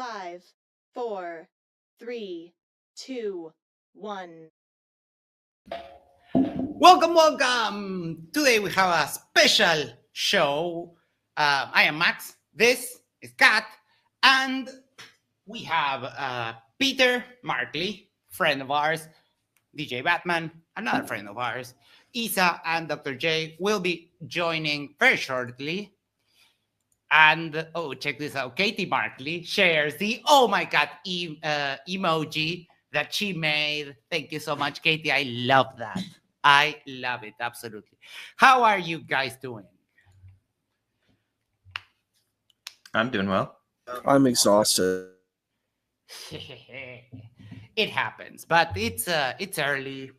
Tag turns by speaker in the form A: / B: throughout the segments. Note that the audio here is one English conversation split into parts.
A: 5, 4, 3, 2, 1.
B: Welcome. Today we have a special show. I am Max. This is Kat. And we have Peter Markley, friend of ours, DJ Batman, another friend of ours. Isa and Dr. J will be joining very shortly. And check this out. Katie Markley shares the oh my god emoji that she made. Thank you so much, Katie. I love that. I love it. Absolutely. How are you guys doing?
C: I'm doing well.
D: I'm exhausted.
B: It happens, but it's early.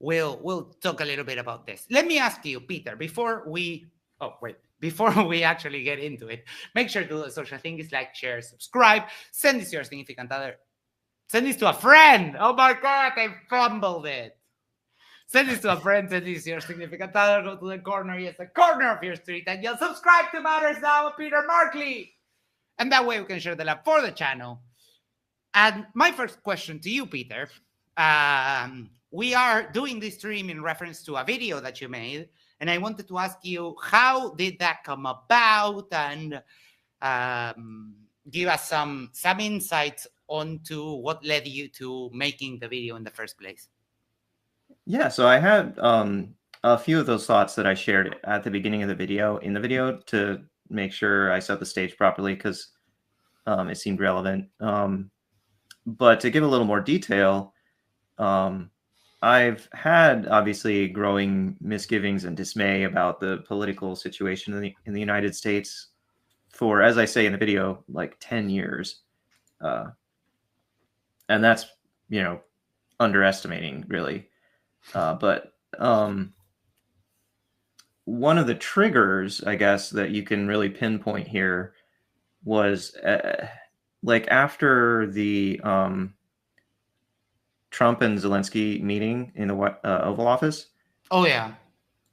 B: We'll talk a little bit about this. Let me ask you, Peter, before we actually get into it, make sure to do the social things like, share, subscribe, send this to your significant other, send this to a friend. Oh my God, I fumbled it. Send this to a friend, send this to your significant other, go to the corner, yes, the corner of your street, and you'll subscribe to Matters Now with Peter Markley. And that way we can share the love for the channel. And my first question to you, Peter, we are doing this stream in reference to a video that you made, and I wanted to ask you, how did that come about, and give us some insights onto what led you to making the video in the first place.
C: Yeah, so I had a few of those thoughts that I shared at the beginning of the video, to make sure I set the stage properly, because it seemed relevant. But to give a little more detail, I've had obviously growing misgivings and dismay about the political situation in the United States for, as I say in the video, like 10 years. And that's, underestimating really. But one of the triggers, I guess, that you can really pinpoint here was like after the Trump and Zelensky meeting in the Oval Office.
B: Oh, yeah.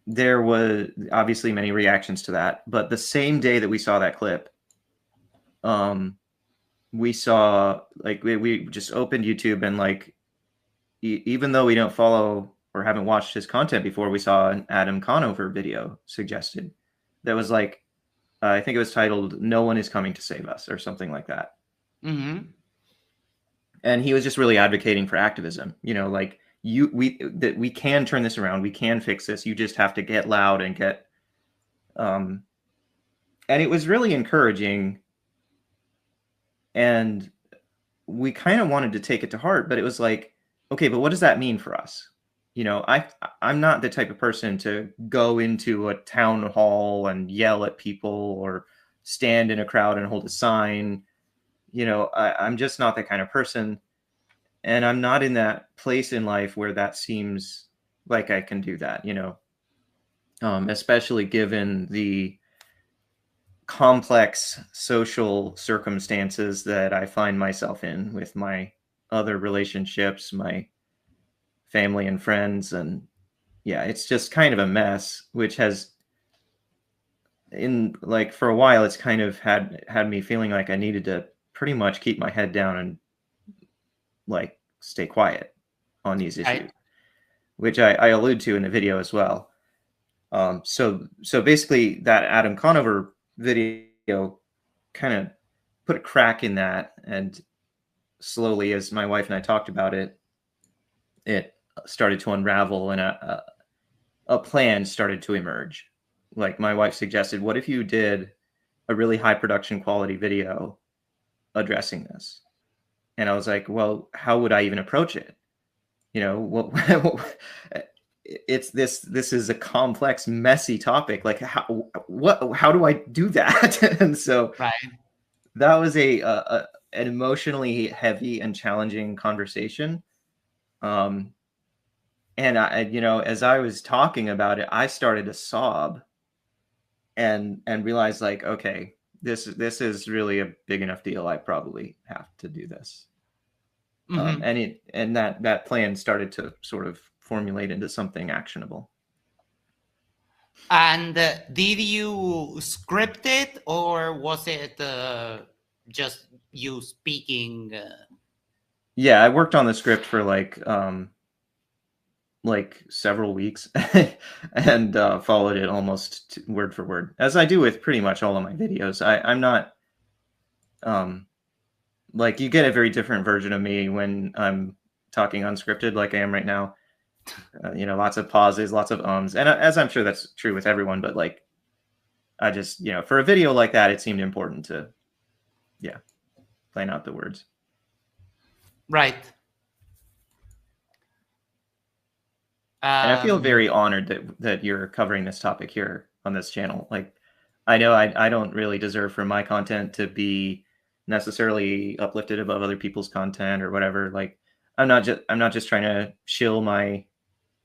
C: There was obviously many reactions to that. But the same day that we saw that clip, we saw, like, we just opened YouTube, and like, even though we don't follow or haven't watched his content before, we saw an Adam Conover video suggested that was like, I think it was titled "No One Is Coming to Save Us" or something like that.
B: Mm-hmm.
C: And he was just really advocating for activism, like that we can turn this around, we can fix this. You just have to get loud and get, and it was really encouraging. And we kind of wanted to take it to heart, but it was like, okay, but what does that mean for us? I'm not the type of person to go into a town hall and yell at people or stand in a crowd and hold a sign. I'm just not that kind of person. And I'm not in that place in life where that seems like I can do that, especially given the complex social circumstances that I find myself in with my other relationships, my family and friends. And yeah, it's just kind of a mess, which has, for a while, it's kind of had me feeling like I needed to pretty much keep my head down and like stay quiet on these issues, which I allude to in the video as well. So basically that Adam Conover video kind of put a crack in that, and slowly, as my wife and I talked about it, it started to unravel, and a plan started to emerge. Like, my wife suggested, what if you did a really high production quality video addressing this? And I was like, well, how would I even approach it? It's this is a complex, messy topic. Like, how do I do that? And so
B: right.
C: That was an emotionally heavy and challenging conversation. And I, as I was talking about it, I started to sob and realized, like, okay, this is really a big enough deal. I probably have to do this.
B: Mm-hmm.
C: And that plan started to sort of formulate into something actionable.
B: And did you script it, or was it just you speaking?
C: Yeah, I worked on the script for like several weeks and followed it almost word for word, as I do with pretty much all of my videos. I'm not like, you get a very different version of me when I'm talking unscripted like I am right now. You know, lots of pauses, lots of ums, and as I'm sure that's true with everyone, but like, I just, you know, for a video like that, it seemed important to, yeah, plan out the words.
B: Right.
C: And I feel very honored that you're covering this topic here on this channel. Like, I know I don't really deserve for my content to be necessarily uplifted above other people's content or whatever. Like, I'm not just trying to shill my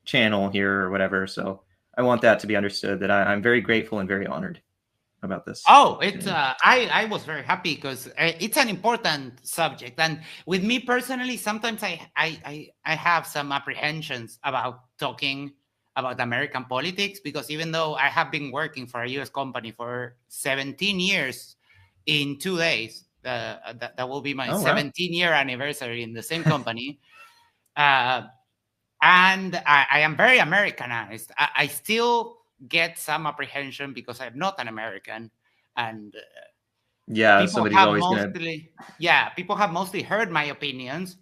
C: channel here or whatever. So I want that to be understood, that I'm very grateful and very honored about this.
B: Oh, it's I was very happy because it's an important subject, and with me personally, sometimes I have some apprehensions about talking about American politics, because even though I have been working for a U.S. company for 17 years, in 2 days, that will be my
C: Oh, wow.
B: 17-year anniversary in the same company. And I am very Americanized. I still get some apprehension because I'm not an American, and
C: Yeah,
B: people
C: somebody's
B: have
C: always gonna.
B: people have mostly heard my opinions,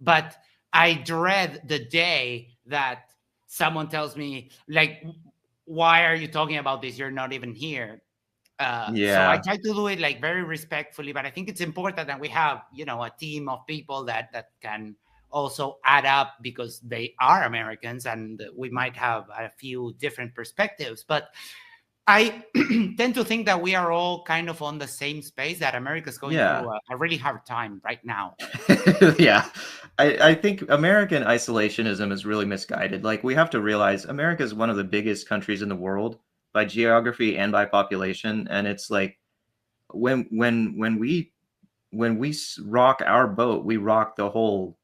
B: but I dread the day that someone tells me, like, why are you talking about this? You're not even here. So I
C: Yeah.
B: try to do it like very respectfully, but I think it's important that we have, you know, a team of people that can also add up, because they are Americans and we might have a few different perspectives. But I tend to think that we are all kind of on the same space, that America is going
C: Yeah.
B: through a really hard time right now.
C: Yeah. I think American isolationism is really misguided. Like, we have to realize America is one of the biggest countries in the world by geography and by population. And it's like, when we rock our boat, we rock the whole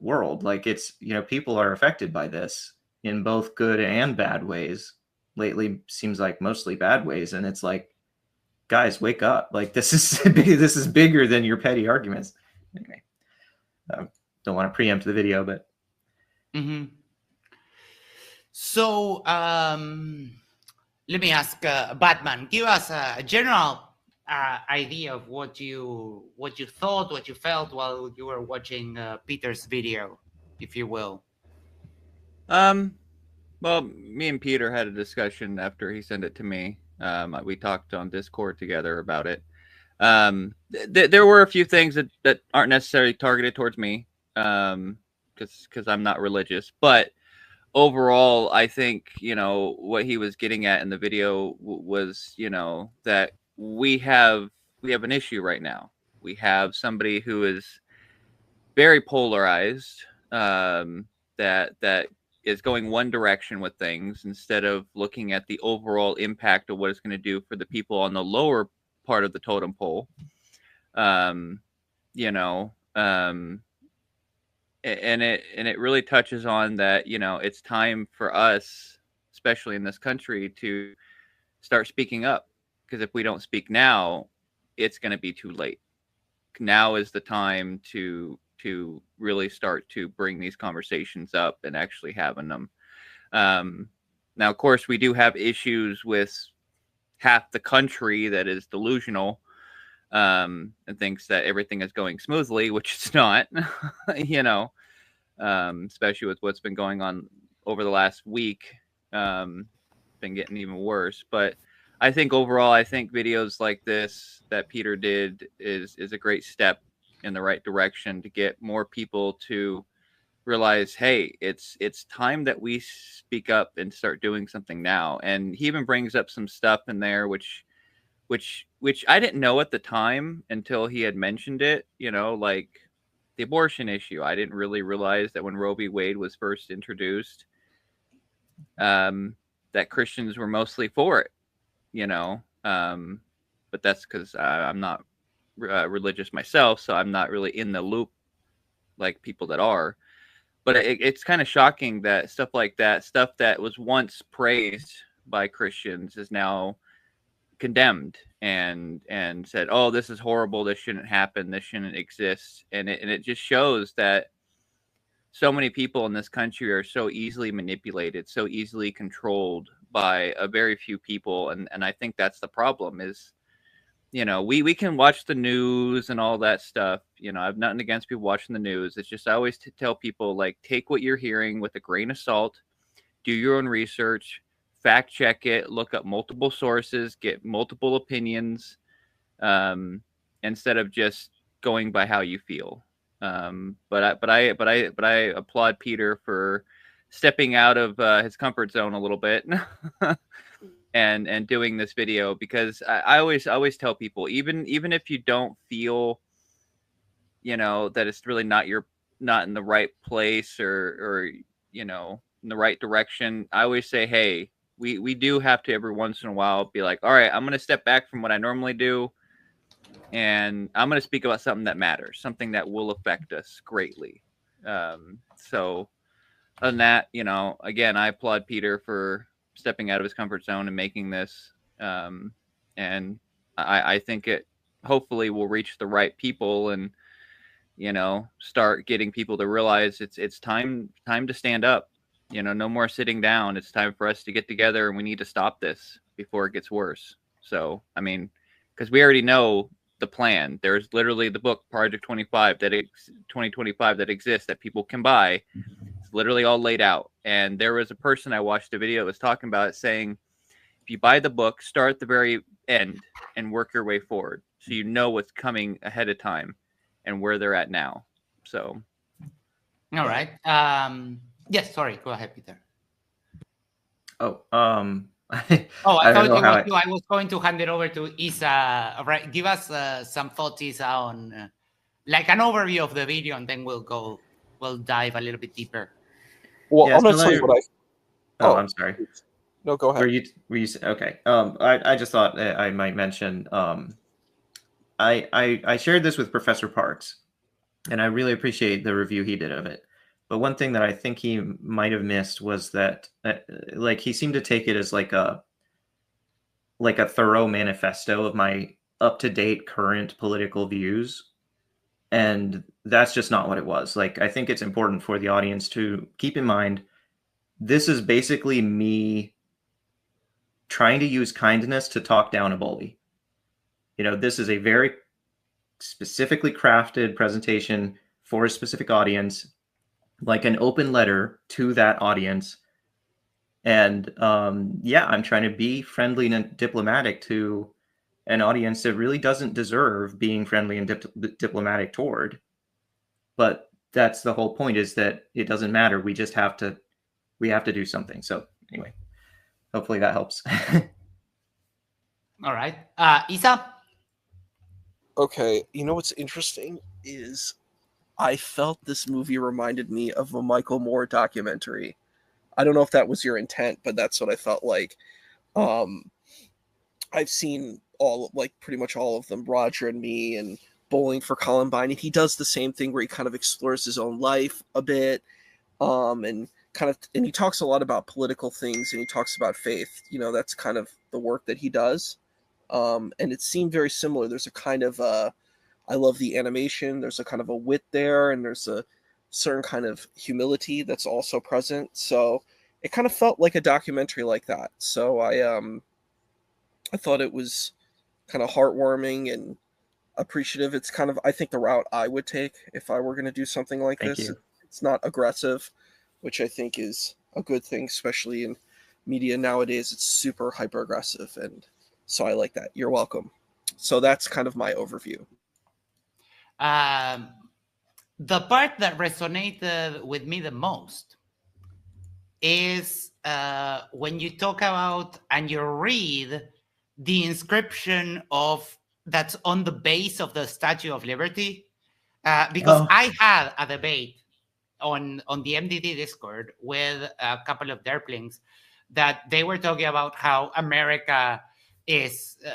C: world. Like, it's, you know, people are affected by this in both good and bad ways. Lately seems like mostly bad ways. And it's like, guys, wake up. Like, this is bigger than your petty arguments. Anyway. Don't want to preempt the video, but
B: Mm-hmm. So let me ask Batman, give us a general idea of what you thought, what you felt while you were watching Peter's video, if you will.
E: Well, me and Peter had a discussion after he sent it to me. We talked on Discord together about it. There were a few things that aren't necessarily targeted towards me, because I'm not religious. But overall, I think, you know, what he was getting at in the video was, you know, that we have an issue right now. We have somebody who is very polarized, that is going one direction with things, instead of looking at the overall impact of what it's going to do for the people on the lower part of the totem pole. You know, and it really touches on that, you know, it's time for us, especially in this country, to start speaking up, because if we don't speak now, it's going to be too late. Now is the time to really start to bring these conversations up and actually having them. Now, of course, we do have issues with half the country that is delusional, and thinks that everything is going smoothly, which it's not. You know, especially with what's been going on over the last week, been getting even worse. But I think overall, I think videos like this that Peter did is a great step in the right direction to get more people to realize, hey, it's time that we speak up and start doing something now. And he even brings up some stuff in there which I didn't know at the time until he had mentioned it, you know, like the abortion issue. I didn't really realize that when Roe v. Wade was first introduced, that Christians were mostly for it, you know. But that's because I'm not religious myself, so I'm not really in the loop like people that are. But it's kind of shocking that stuff like that, stuff that was once praised by Christians is now condemned and said, oh, this is horrible, this shouldn't happen, this shouldn't exist. And it just shows that so many people in this country are so easily manipulated, so easily controlled by a very few people. And I think that's the problem is, you know, we can watch the news and all that stuff. You know, I have nothing against people watching the news. It's just I always tell people, like, take what you're hearing with a grain of salt, do your own research, fact check it, look up multiple sources, get multiple opinions, instead of just going by how you feel. But I applaud Peter for stepping out of his comfort zone a little bit and doing this video, because I always tell people, even if you don't feel, you know, that it's really not in the right place or you know, in the right direction, I always say, hey, we do have to every once in a while be like, all right, I'm going to step back from what I normally do, and I'm going to speak about something that matters, something that will affect us greatly. So other than that, you know, again, I applaud Peter for stepping out of his comfort zone and making this. And I think it hopefully will reach the right people and, you know, start getting people to realize it's time to stand up. You know, no more sitting down. It's time for us to get together, and we need to stop this before it gets worse. So, I mean, because we already know the plan. There's literally the book Project 25 2025 that exists that people can buy. It's literally all laid out. And there was a person I watched a video that was talking about it, saying, if you buy the book, start at the very end and work your way forward, so you know what's coming ahead of time and where they're at now. So,
B: all right. Yes, sorry. Go ahead, Peter.
C: Oh,
B: I thought it was you. I was going to hand it over to Isa. Right, give us some thoughts, Isa, on like an overview of the video, and then we'll dive a little bit deeper.
D: Well,
C: Yeah,
D: I'm going to tell you what I...
C: Oh, I'm sorry.
D: No, go ahead.
C: Were you okay? I just thought I might mention. I shared this with Professor Parks, and I really appreciate the review he did of it. But one thing that I think he might have missed was that, like, he seemed to take it as like a thorough manifesto of my up-to-date current political views, and that's just not what it was. Like, I think it's important for the audience to keep in mind, this is basically me trying to use kindness to talk down a bully. You know, this is a very specifically crafted presentation for a specific audience, like an open letter to that audience. And yeah, I'm trying to be friendly and diplomatic to an audience that really doesn't deserve being friendly and diplomatic toward. But that's the whole point, is that it doesn't matter. We just have to do something. So anyway, hopefully that helps.
B: All right. Isa?
D: Okay, you know what's interesting is I felt this movie reminded me of a Michael Moore documentary. I don't know if that was your intent, but that's what I felt like. I've seen pretty much all of them, Roger and Me and Bowling for Columbine, and he does the same thing where he kind of explores his own life a bit, and he talks a lot about political things, and he talks about faith. You know, that's kind of the work that he does. And it seemed very similar. There's a kind of I love the animation. There's a kind of a wit there, and there's a certain kind of humility that's also present. So it kind of felt like a documentary like that. So I thought it was kind of heartwarming and appreciative. It's kind of, I think, the route I would take if I were going to do something like
C: Thank
D: this.
C: you.
D: It's not aggressive, which I think is a good thing, especially in media nowadays. It's super hyper aggressive, and so I like that. You're welcome. So that's kind of my overview.
B: The part that resonated with me the most is when you talk about and you read the inscription that's on the base of the Statue of Liberty, because I had a debate on the MDD Discord with a couple of derplings that they were talking about how America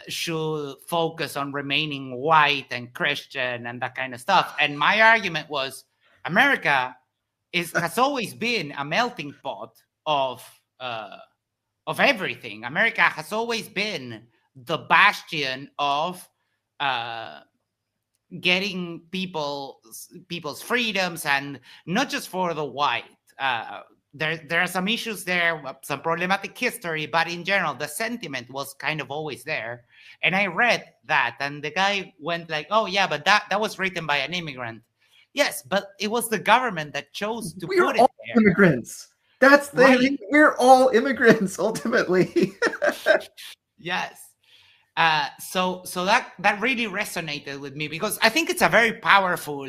B: should focus on remaining white and Christian and that kind of stuff. And my argument was, America has always been a melting pot of everything. America has always been the bastion of getting people's freedoms, and not just for the white. There are some issues there, some problematic history, but in general, the sentiment was kind of always there. And I read that, and the guy went like, "Oh yeah, but that was written by an immigrant." Yes, but it was the government that chose to
C: We're
B: put it
C: all
B: there.
C: immigrants. That's the
B: Right.
C: thing. We're all immigrants ultimately.
B: Yes. So that really resonated with me, because I think it's a very powerful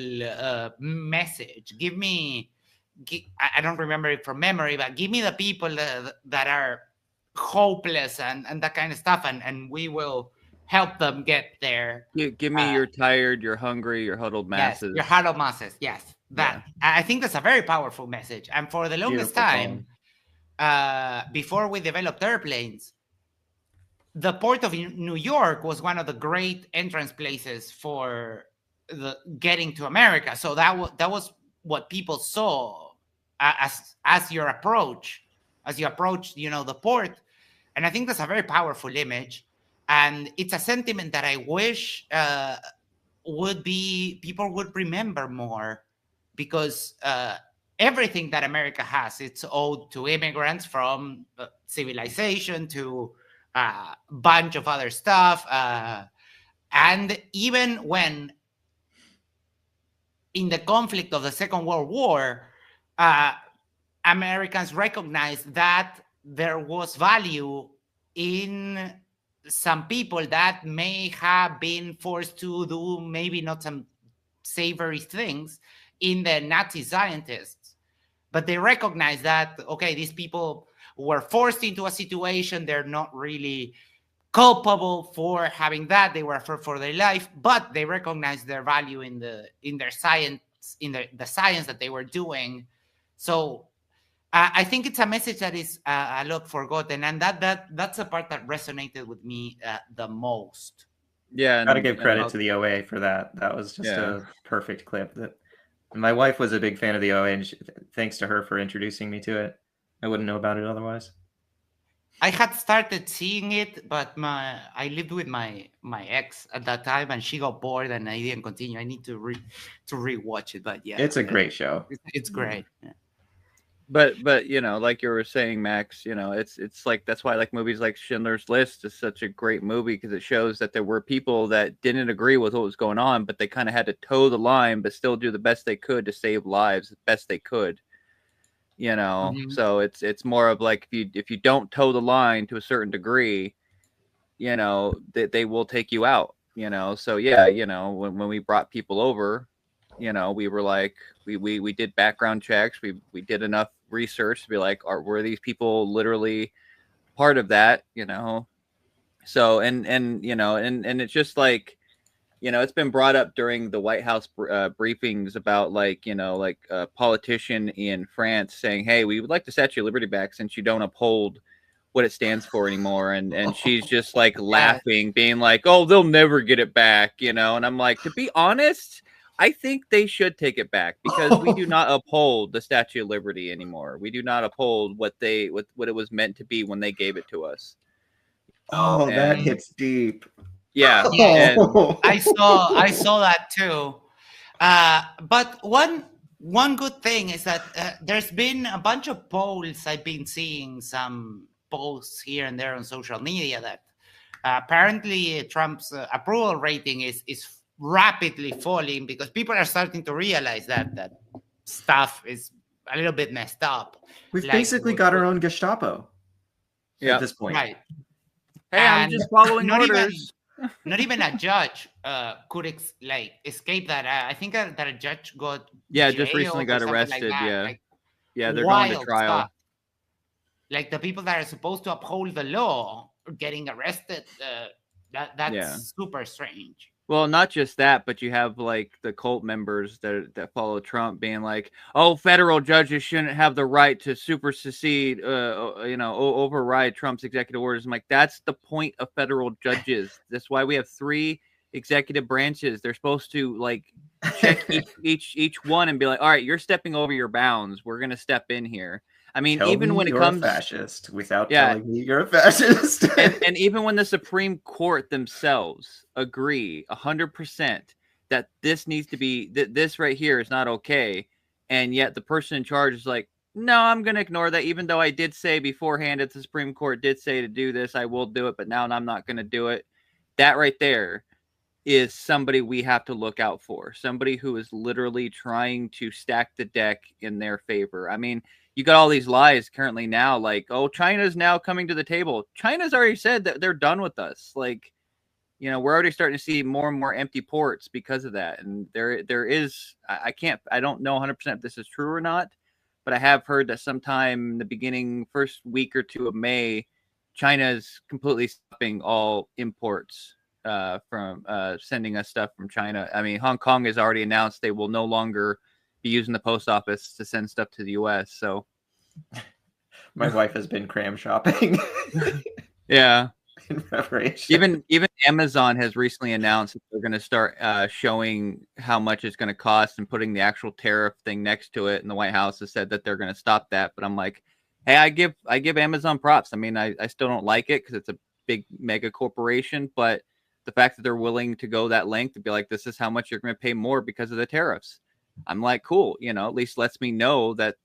B: message. I don't remember it from memory, but give me the people that are hopeless and that kind of stuff, and we will help them get there.
E: Give me your tired, your hungry, your huddled masses.
B: Yes, your huddled masses. Yes, that I think that's a very powerful message. And for the longest
C: Beautiful
B: time, before we developed airplanes, the port of New York was one of the great entrance places for the getting to America. So that was what people saw as you approach, the port. And I think that's a very powerful image, and it's a sentiment that I wish people would remember more, because everything that America has, it's owed to immigrants, from civilization to a bunch of other stuff. And even when in the conflict of the Second World War, Americans recognized that there was value in some people that may have been forced to do maybe not some savory things in the Nazi scientists, but they recognized that, okay, these people were forced into a situation, they're not really culpable for having that, they were for their life, but they recognized their value in their science, in the science that they were doing. So I think it's a message that is a lot forgotten, and that's the part that resonated with me the most.
E: Yeah,
C: Gotta give credit to the OA for that. That was just a perfect clip. That my wife was a big fan of the OA, and thanks to her for introducing me to it. I wouldn't know about it otherwise.
B: I had started seeing it, but I lived with my ex at that time, and she got bored, and I didn't continue. I need to rewatch it, but yeah,
C: it's a great show.
B: It's great. Yeah.
E: But like you were saying, Max, it's like, that's why like movies like Schindler's List is such a great movie, because it shows that there were people that didn't agree with what was going on, but they kind of had to toe the line, but still do the best they could to save lives, the best they could. So it's more of like, if you don't toe the line to a certain degree, they will take you out. So when we brought people over, we were like, we did background checks, we did enough research to be like, were these people literally part of that? So and it's just like, it's been brought up during the White House briefings about a politician in France saying, hey, we would like the Statue of Liberty back since you don't uphold what it stands for anymore. And she's just like laughing, being like, oh, they'll never get it back, and I'm like, to be honest, I think they should take it back, because we do not uphold the Statue of Liberty anymore. We do not uphold what it was meant to be when they gave it to us.
C: That hits deep.
E: Yeah,
B: I saw that too. But one good thing is that there's been a bunch of polls. I've been seeing some posts here and there on social media that apparently Trump's approval rating is rapidly falling, because people are starting to realize that stuff is a little bit messed up.
C: We've basically got our own Gestapo at this point.
B: Right.
E: Hey, I'm just following orders.
B: Not even a judge could escape that. I think that a judge got
E: just recently got arrested. They're going to trial. Stuff.
B: Like the people that are supposed to uphold the law are getting arrested. That's super strange.
E: Well, not just that, but you have like the cult members that follow Trump being like, "Oh, federal judges shouldn't have the right to supersede, override Trump's executive orders." I'm like, that's the point of federal judges. That's why we have 3 executive branches. They're supposed to like check each one and be like, "All right, you're stepping over your bounds. We're gonna step in here." I mean,
C: Tell
E: even
C: me
E: when it
C: you're
E: comes,
C: a fascist without
E: yeah,
C: telling me you're a fascist.
E: and even when the Supreme Court themselves agree 100% that this needs to be this right here is not okay, and yet the person in charge is like, no, I'm going to ignore that, even though I did say beforehand that the Supreme Court did say to do this, I will do it, but now I'm not going to do it. That right there is somebody we have to look out for. Somebody who is literally trying to stack the deck in their favor. I mean, you got all these lies currently now, like, oh, China's now coming to the table. China's already said that they're done with us. Like, you know, we're already starting to see more and more empty ports because of that. And there is, I don't know 100% if this is true or not, but I have heard that sometime in the beginning, first week or two of May, China's completely stopping all imports from sending us stuff from China. I mean, Hong Kong has already announced they will no longer be using the post office to send stuff to the U.S. So,
C: My wife has been cram shopping
E: yeah.
C: in preparation.
E: Even Amazon has recently announced that they're going to start showing how much it's going to cost and putting the actual tariff thing next to it. And the White House has said that they're going to stop that. But I'm like, hey, I give Amazon props. I mean, I still don't like it because it's a big mega corporation, but the fact that they're willing to go that length to be like, this is how much you're going to pay more because of the tariffs. I'm like, cool. You know, at least lets me know that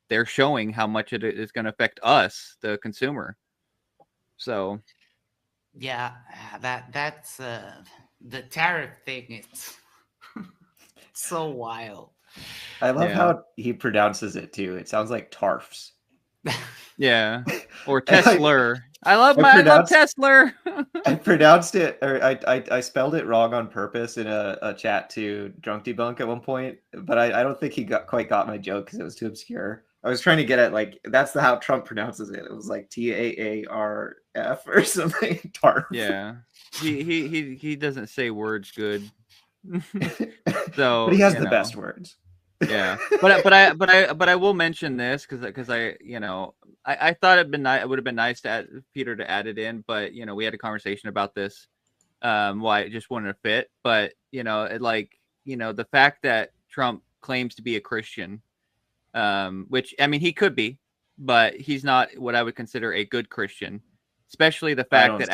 E: they're showing how much it is going to affect us, the consumer. So.
B: Yeah, that's the tariff thing. It's so wild.
C: I love how he pronounces it too. It sounds like TARFs.
E: Yeah, or Tesla. I love Tesla.
C: I pronounced it, or I spelled it wrong on purpose in a chat to Drunk Debunk at one point, but I don't think he quite got my joke because it was too obscure. I was trying to get at like that's how Trump pronounces it. It was like TAARF or something. TARF.
E: Yeah, he doesn't say words good. So,
C: but he has the best words.
E: Yeah, but I will mention this because I thought it would have been nice to Peter to add it in, but we had a conversation about this, why it just wouldn't have fit. But the fact that Trump claims to be a Christian, which I mean he could be, but he's not what I would consider a good Christian. Especially the fact that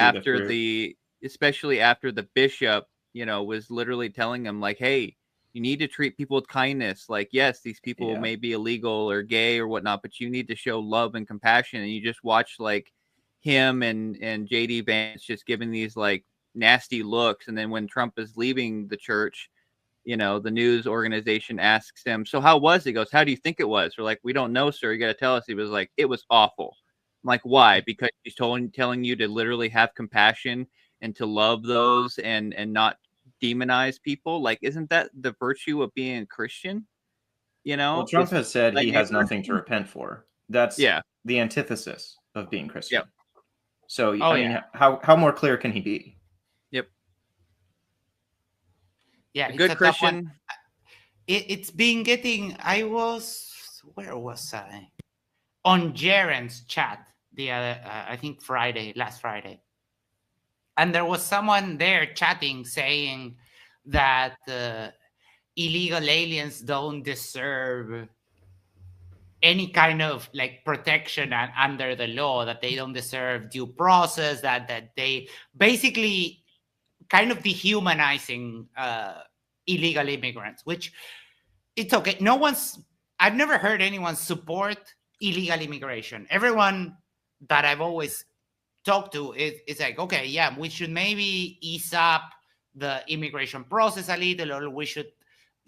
E: especially after the bishop, was literally telling him like, hey, you need to treat people with kindness. Like, yes, these people may be illegal or gay or whatnot, but you need to show love and compassion. And you just watch like him and JD Vance just giving these like nasty looks. And then when Trump is leaving the church, the news organization asks him, so how was it? He goes, how do you think it was? We're like, we don't know, sir. You got to tell us. He was like, it was awful. I'm like, why? Because he's telling you to literally have compassion and to love those and not demonize people. Like, isn't that the virtue of being a Christian?
C: Well, Trump has said he has nothing to repent for. That's the antithesis of being Christian.
E: Yep.
C: So I mean, how more clear can he be?
E: Yep.
B: Yeah,
E: a good Christian.
B: It's been getting. Where was I? On Jaren's chat the other, I think last Friday. And there was someone there chatting saying that illegal aliens don't deserve any kind of like protection under the law, that they don't deserve due process, that they basically kind of dehumanizing illegal immigrants, which it's okay. I've never heard anyone support illegal immigration. Everyone that I've always talked to is like, okay, yeah, we should maybe ease up the immigration process a little, or we should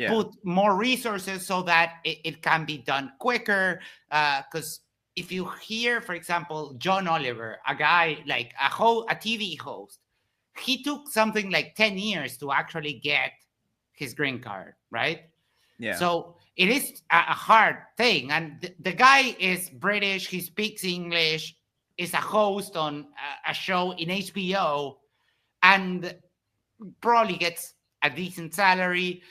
B: put more resources so that it can be done quicker. Because if you hear, for example, John Oliver, a guy like a TV host, he took something like 10 years to actually get his green card, right?
E: Yeah.
B: So it is a hard thing. And the guy is British, he speaks English, is a host on a show in HBO, and probably gets a decent salary.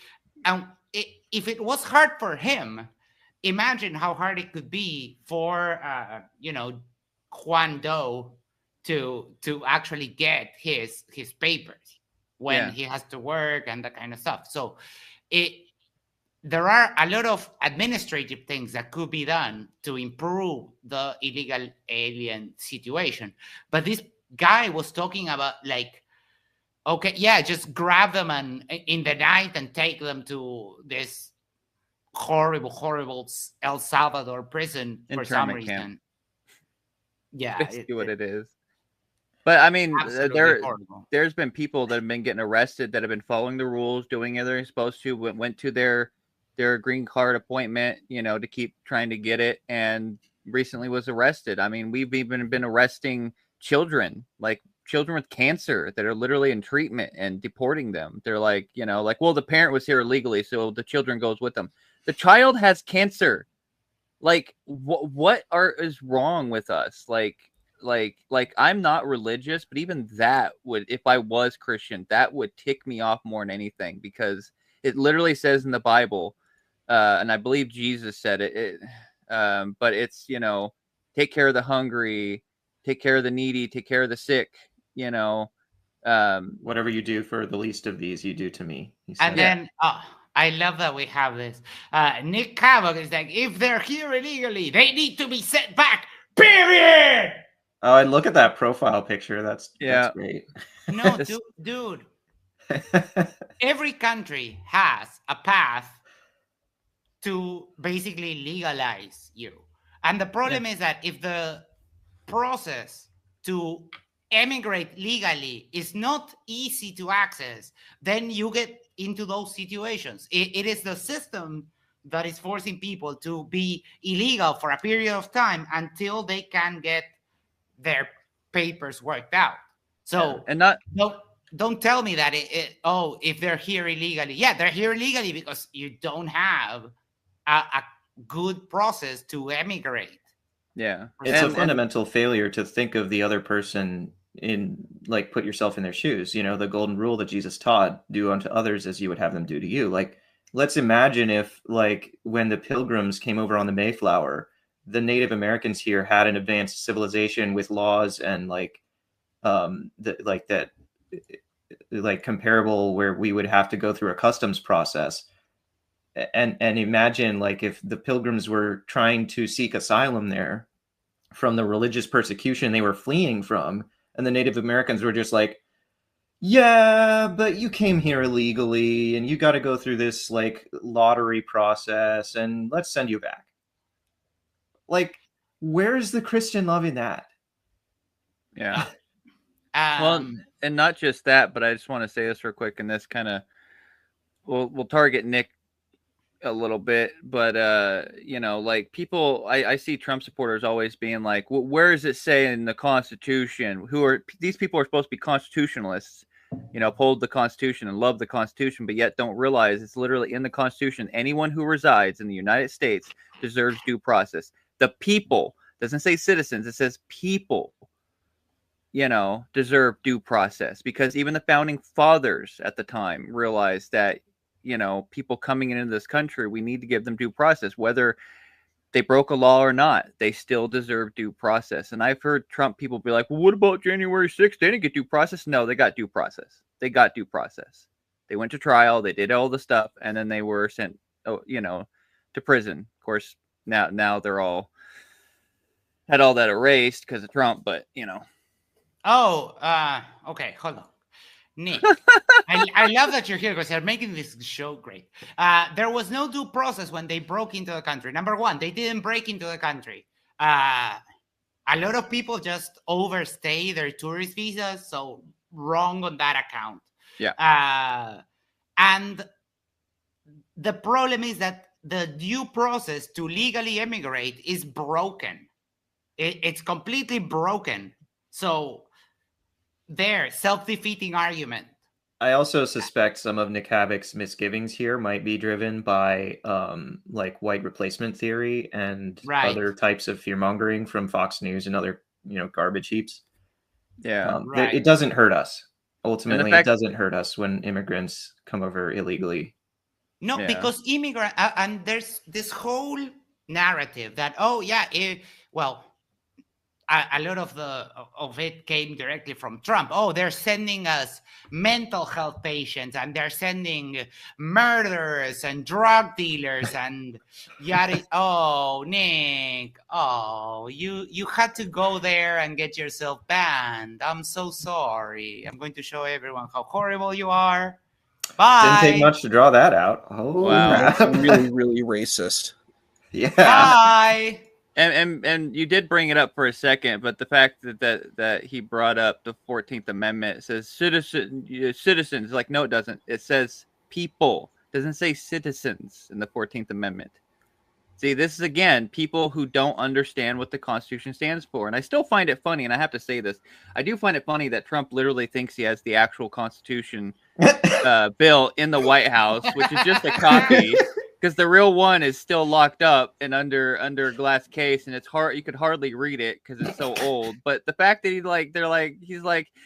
B: And if it was hard for him, imagine how hard it could be for Juan Doe to actually get his papers when he has to work and that kind of stuff. So there are a lot of administrative things that could be done to improve the illegal alien situation. But this guy was talking about like, okay, yeah, just grab them and in the night and take them to this horrible El Salvador prison for some
E: Internment
B: reason.
E: camp.
B: Yeah,
E: Basically what it is. But I mean,
B: absolutely horrible.
E: there's been people that have been getting arrested that have been following the rules, doing everything they're supposed to, went to their green card appointment, to keep trying to get it, and recently was arrested. I mean, we've even been arresting children, like children with cancer that are literally in treatment, and deporting them. They're like, well, the parent was here illegally, so the children goes with them. The child has cancer. Like, what is wrong with us? Like I'm not religious, but even that would, if I was Christian, that would tick me off more than anything, because it literally says in the Bible, and I believe Jesus said it, but it's, take care of the hungry, take care of the needy, take care of the sick,
C: Whatever you do for the least of these, you do to me. He said.
B: And then, I love that we have this. Nick Cavok is like, if they're here illegally, they need to be sent back, period!
C: Oh, and look at that profile picture. That's great.
B: No, dude. Every country has a path to basically legalize you. And the problem is that if the process to emigrate legally is not easy to access, then you get into those situations. It is the system that is forcing people to be illegal for a period of time until they can get their papers worked out. So,
E: and
B: don't tell me that if they're here illegally. Yeah, they're here illegally because you don't have a good process to emigrate.
E: Yeah.
C: It's a fundamental failure to think of the other person in, like, put yourself in their shoes. The golden rule that Jesus taught, do unto others as you would have them do to you. Like, let's imagine if, like, when the Pilgrims came over on the Mayflower, the Native Americans here had an advanced civilization with laws and comparable, where we would have to go through a customs process. And imagine, like, if the Pilgrims were trying to seek asylum there from the religious persecution they were fleeing from, and the Native Americans were just like, yeah, but you came here illegally and you got to go through this, like, lottery process, and let's send you back. Like, where's the Christian love in that?
E: Yeah. Well, and not just that, but I just want to say this real quick, and this kind of we'll target Nick a little bit, but like, people, I see Trump supporters always being like, well, where does it say in the Constitution? These people are supposed to be constitutionalists, uphold the Constitution and love the Constitution, but yet don't realize it's literally in the Constitution. Anyone who resides in the United States deserves due process. The people, doesn't say citizens, it says people, deserve due process, because even the founding fathers at the time realized that, people coming into this country, we need to give them due process, whether they broke a law or not. They still deserve due process. And I've heard Trump people be like, well, what about January 6th? They didn't get due process. No, they got due process. They got due process. They went to trial. They did all the stuff, and then they were sent, to prison. Of course, now they're all had all that erased because of Trump, but
B: okay, hold on. Nick, I love that you're here because you're making this show great. There was no due process when they broke into the country. Number one, they didn't break into the country. A lot of people just overstay their tourist visas, so wrong on that account.
E: Yeah.
B: And the problem is that the due process to legally immigrate is broken. It's completely broken. So self-defeating argument.
C: I also suspect some of Nick Havok's misgivings here might be driven by like white replacement theory and other types of fear-mongering from Fox News and other garbage heaps.
E: Yeah,
C: it doesn't hurt us. Ultimately, it doesn't hurt us when immigrants come over illegally.
B: No, because and there's this whole narrative that, a lot of it came directly from Trump. Oh, they're sending us mental health patients, and they're sending murderers and drug dealers and yada. Oh, Nick, oh, you had to go there and get yourself banned. I'm so sorry. I'm going to show everyone how horrible you are. Bye.
C: Didn't take much to draw that out. Oh,
E: Wow.
D: That's really, really racist.
C: yeah.
B: Bye.
E: And you did bring it up for a second, but the fact that he brought up the 14th Amendment, it says citizens. Like, no, it doesn't. It says people. It doesn't say citizens in the 14th Amendment. See, this is, again, people who don't understand what the Constitution stands for. And I still find it funny, and I have to say this. I do find it funny that Trump literally thinks he has the actual Constitution bill in the White House, which is just a copy. Because the real one is still locked up and under a glass case, and it's hard. You could hardly read it because it's so old. But the fact that he's like,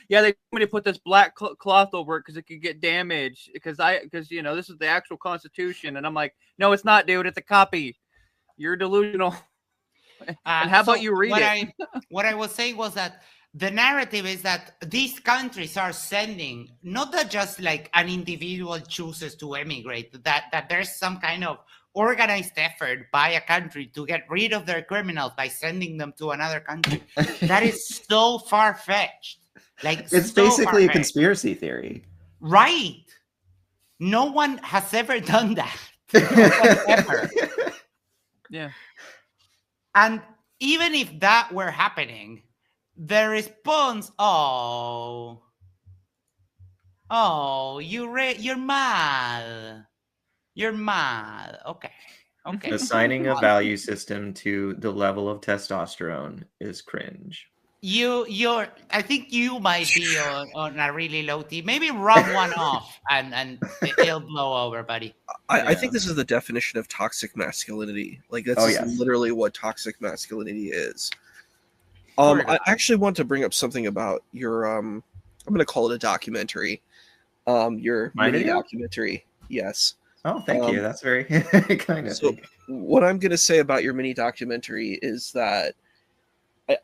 E: yeah, they told me to put this black cloth over it because it could get damaged. Because you know, this is the actual Constitution, and I'm like, no, it's not, dude. It's a copy. You're delusional. And how about you read it?
B: What I was saying was that the narrative is that these countries are sending, not that just like an individual chooses to emigrate, that there's some kind of organized effort by a country to get rid of their criminals by sending them to another country. That is so far-fetched. Like,
C: It's
B: so
C: basically a
B: far-fetched.
C: conspiracy theory.
B: Right. No one has ever done that. No one ever.
E: Yeah.
B: And even if that were happening, the response, oh, you're mad. You're mad. Okay.
C: Assigning a value system to the level of testosterone is cringe.
B: I think you might be on a really low T. Maybe rub one off and it'll blow over, buddy.
D: I think this is the definition of toxic masculinity. Like, that's literally what toxic masculinity is. I actually want to bring up something about your I'm going to call it a documentary. Your mini documentary. Yes.
C: Oh, thank you. That's very kind of.
D: So what I'm going to say about your mini documentary is that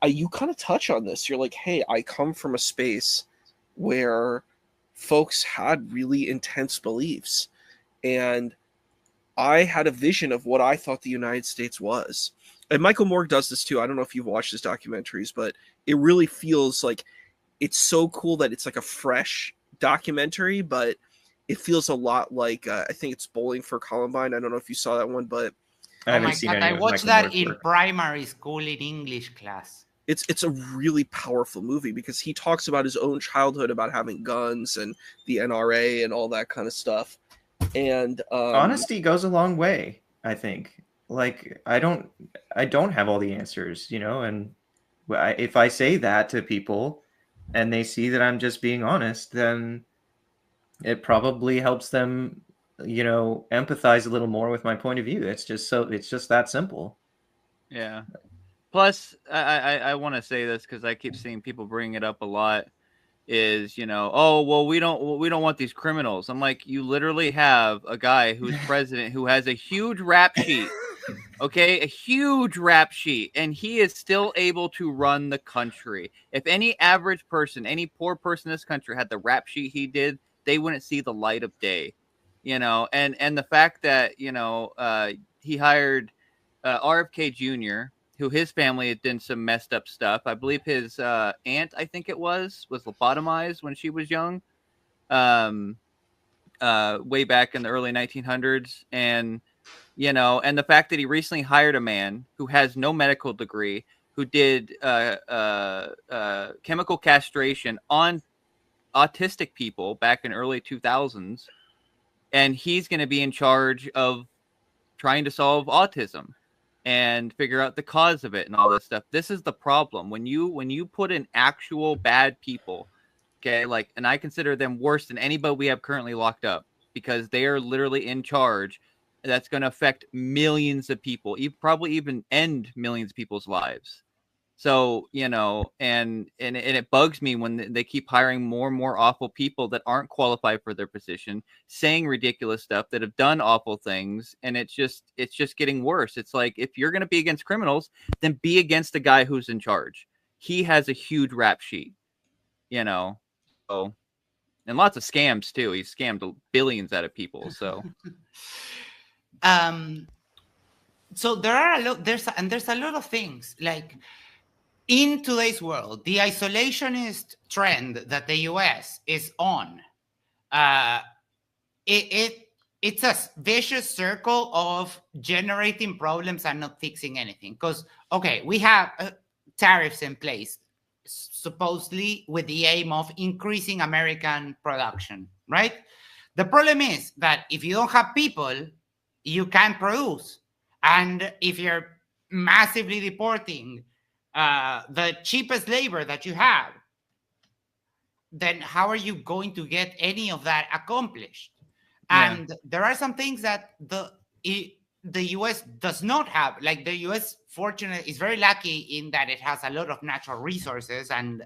D: you kind of touch on this. You're like, hey, I come from a space where folks had really intense beliefs, and I had a vision of what I thought the United States was. And Michael Moore does this too. I don't know if you've watched his documentaries, but it really feels like it's so cool that it's like a fresh documentary, but it feels a lot like I think it's Bowling for Columbine. I don't know if you saw that one, but
C: I haven't seen any
B: I
C: of
B: watched
C: Michael
B: that
C: Moore's
B: in
C: work.
B: primary school in English class.
D: it's a really powerful movie because he talks about his own childhood, about having guns and the NRA and all that kind of stuff. And
C: Honesty goes a long way, I think. Like, I don't have all the answers, you know, and if I say that to people and they see that I'm just being honest, then it probably helps them, you know, empathize a little more with my point of view. It's just that simple.
E: Yeah. Plus, I want to say this because I keep seeing people bring it up a lot. Is, you know, oh, well, we don't want these criminals. I'm like, you literally have a guy who's president who has a huge rap sheet. Okay, a huge rap sheet, and he is still able to run the country. If any average person, any poor person in this country had the rap sheet he did, they wouldn't see the light of day, you know. And the fact that, you know, he hired RFK Jr., who his family had done some messed up stuff. I believe his aunt, I think it was lobotomized when she was young, way back in the early 1900s. And, you know, and the fact that he recently hired a man who has no medical degree, who did chemical castration on autistic people back in early 2000s. And he's going to be in charge of trying to solve autism and figure out the cause of it and all this stuff. This is the problem. When you put in actual bad people, okay, like, and I consider them worse than anybody we have currently locked up because they are literally in charge. That's going to affect millions of people, probably even end millions of people's lives. So, you know, and it bugs me when they keep hiring more and more awful people that aren't qualified for their position, saying ridiculous stuff, that have done awful things. And it's just getting worse. It's like, if you're going to be against criminals, then be against the guy who's in charge. he has a huge rap sheet, you know. So, and lots of scams too. He's scammed billions out of people. So
B: so there are there's a lot of things like in today's world, the isolationist trend that the US is on, it's a vicious circle of generating problems and not fixing anything. Because, okay, we have tariffs in place, supposedly with the aim of increasing American production, right? The problem is that if you don't have people, you can't produce. And if you're massively deporting the cheapest labor that you have, then how are you going to get any of that accomplished?
E: Yeah.
B: And there are some things that the US does not have. Like the US, fortunately, is very lucky in that it has a lot of natural resources and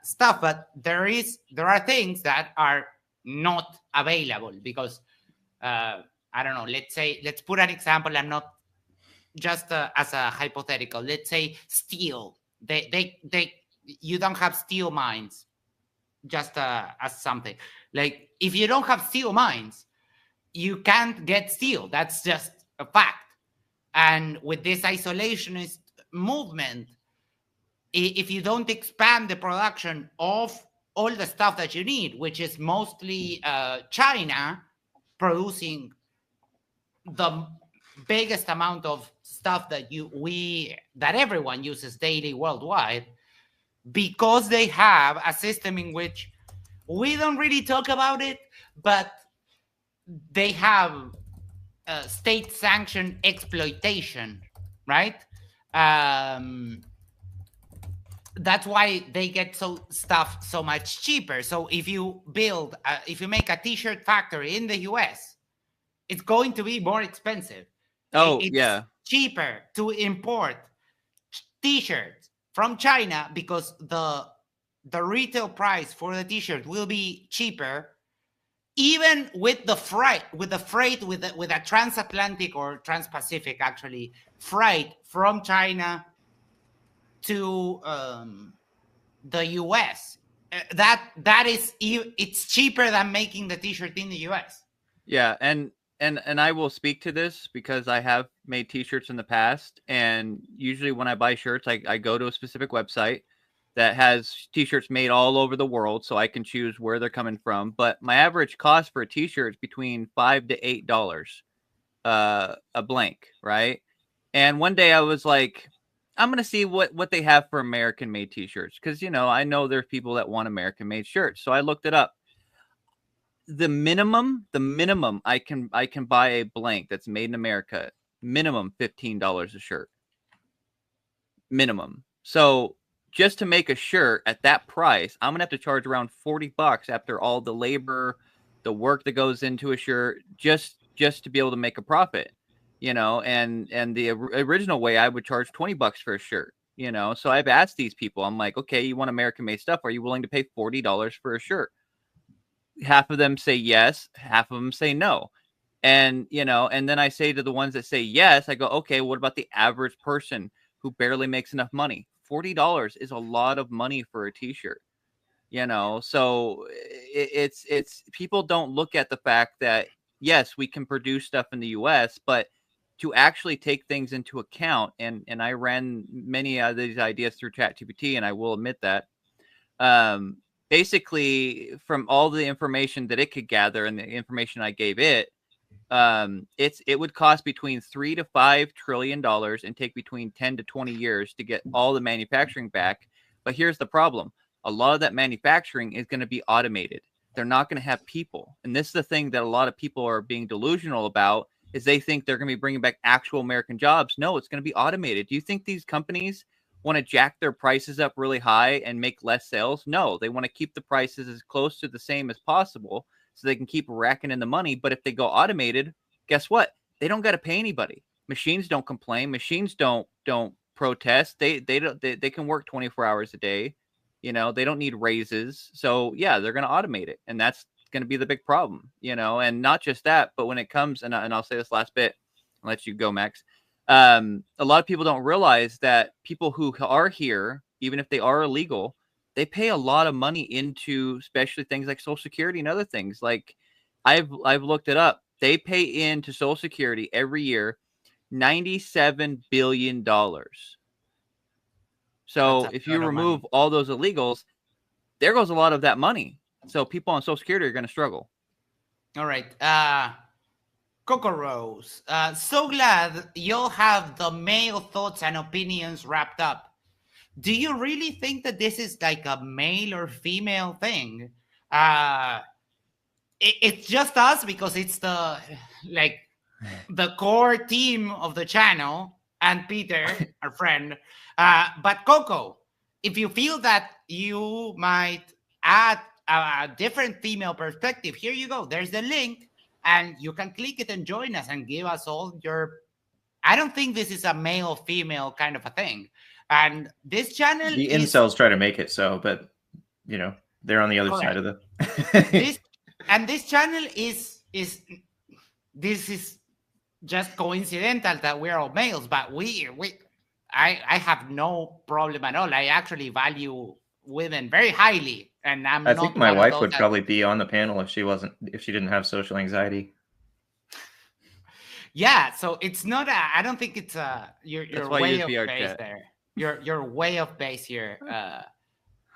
B: stuff. But there are things that are not available because I don't know. Let's put an example. I'm not just as a hypothetical. Let's say steel. You don't have steel mines. Just as something like if you don't have steel mines, you can't get steel. That's just a fact. And with this isolationist movement, if you don't expand the production of all the stuff that you need, which is mostly China producing the biggest amount of stuff that everyone uses daily worldwide, because they have a system in which we don't really talk about it, but they have state-sanctioned exploitation, right? That's why they get stuff so much cheaper. So if you make a t-shirt factory in the US, it's going to be more expensive. It's cheaper to import t-shirts from China because the retail price for the t-shirt will be cheaper, even with the freight, with a transatlantic or transpacific actually freight from China to the US. It's cheaper than making the t-shirt in the US.
E: Yeah, and I will speak to this because I have made t-shirts in the past, and usually when I buy shirts, I go to a specific website that has t-shirts made all over the world, so I can choose where they're coming from. But my average cost for a t-shirt is between $5 to $8 a blank, right? And one day I was like, I'm gonna see what they have for American-made t-shirts, because I know there's people that want American-made shirts, so I looked it up. The minimum I can buy a blank that's made in America, minimum $15 a shirt, minimum. So just to make a shirt at that price, I'm gonna have to charge around $40 after all the labor, the work that goes into a shirt, just to be able to make a profit, and the original way I would charge $20 for a shirt, so I've asked these people, I'm like, okay, you want American made stuff, are you willing to pay $40 for a shirt? Half of them say yes, half of them say no. And, and then I say to the ones that say yes, I go, okay, what about the average person who barely makes enough money? $40 is a lot of money for a t-shirt, so it's people don't look at the fact that, yes, we can produce stuff in the US, but to actually take things into account. And I ran many of these ideas through ChatGPT, and I will admit that, basically, from all the information that it could gather and the information I gave it, it would cost between $3 to $5 trillion and take between 10 to 20 years to get all the manufacturing back. But here's the problem. A lot of that manufacturing is going to be automated. They're not going to have people. And this is the thing that a lot of people are being delusional about, is they think they're going to be bringing back actual American jobs. No, it's going to be automated. Do you think these companies want to jack their prices up really high and make less sales? No, they want to keep the prices as close to the same as possible so they can keep racking in the money. But if they go automated, guess what? They don't got to pay anybody. Machines don't complain. Machines don't protest. They can work 24 hours a day. They don't need raises. So yeah, they're going to automate it, and that's going to be the big problem. And not just that, but when it comes, and I'll say this last bit, I'll let you go, Max. a lot of people don't realize that people who are here, even if they are illegal, they pay a lot of money into especially things like Social Security and other things. Like I've looked it up. They pay into Social Security every year $97 billion. So
B: That's a
E: if you
B: lot of
E: remove
B: money.
E: all those illegals, there goes a lot of that money. So people on Social Security are going to struggle.
B: All right. Coco Rose, so glad you'll have the male thoughts and opinions wrapped up. Do you really think that this is like a male or female thing? It's just us because it's the like the core team of the channel and Peter, our friend. But Coco, if you feel that you might add a different female perspective, here you go. There's the link, and you can click it and join us and give us all your. I don't think this is a male-female kind of a thing. And this channel
C: The
B: is
C: incels try to make it so, but you know they're on the other side of the.
B: this channel is this is just coincidental that we're all males, but I have no problem at all. I actually value women very highly, and I'm
C: I
B: not
C: think my
B: one of
C: wife
B: those
C: would
B: that-
C: probably be on the panel if she didn't have social anxiety.
B: Yeah, so it's not I don't think it's your
E: why you
B: way
E: use
B: of
E: VR
B: base
E: chat.
B: there. Your way of base here,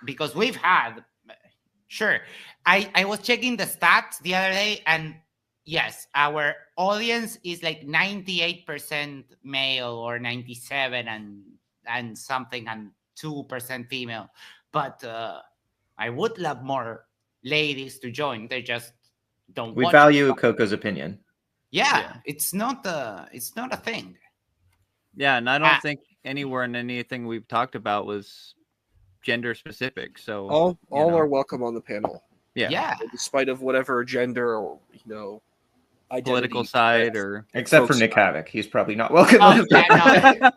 B: because we've had sure. I was checking the stats the other day, and yes, our audience is like 98% male or 97 and something and 2% female. But I would love more ladies to join. They just don't.
C: We
B: watch
C: value
B: it.
C: Coco's opinion.
B: Yeah, it's not a thing.
E: Yeah, and I don't think anywhere in anything we've talked about was gender specific. So
D: All
E: you know.
D: are welcome on the panel,
B: Yeah.
D: despite of whatever gender or identity.
E: Political side or
C: Except for
D: Folks-
C: Nick Havoc, he's probably not welcome.
B: Oh, yeah,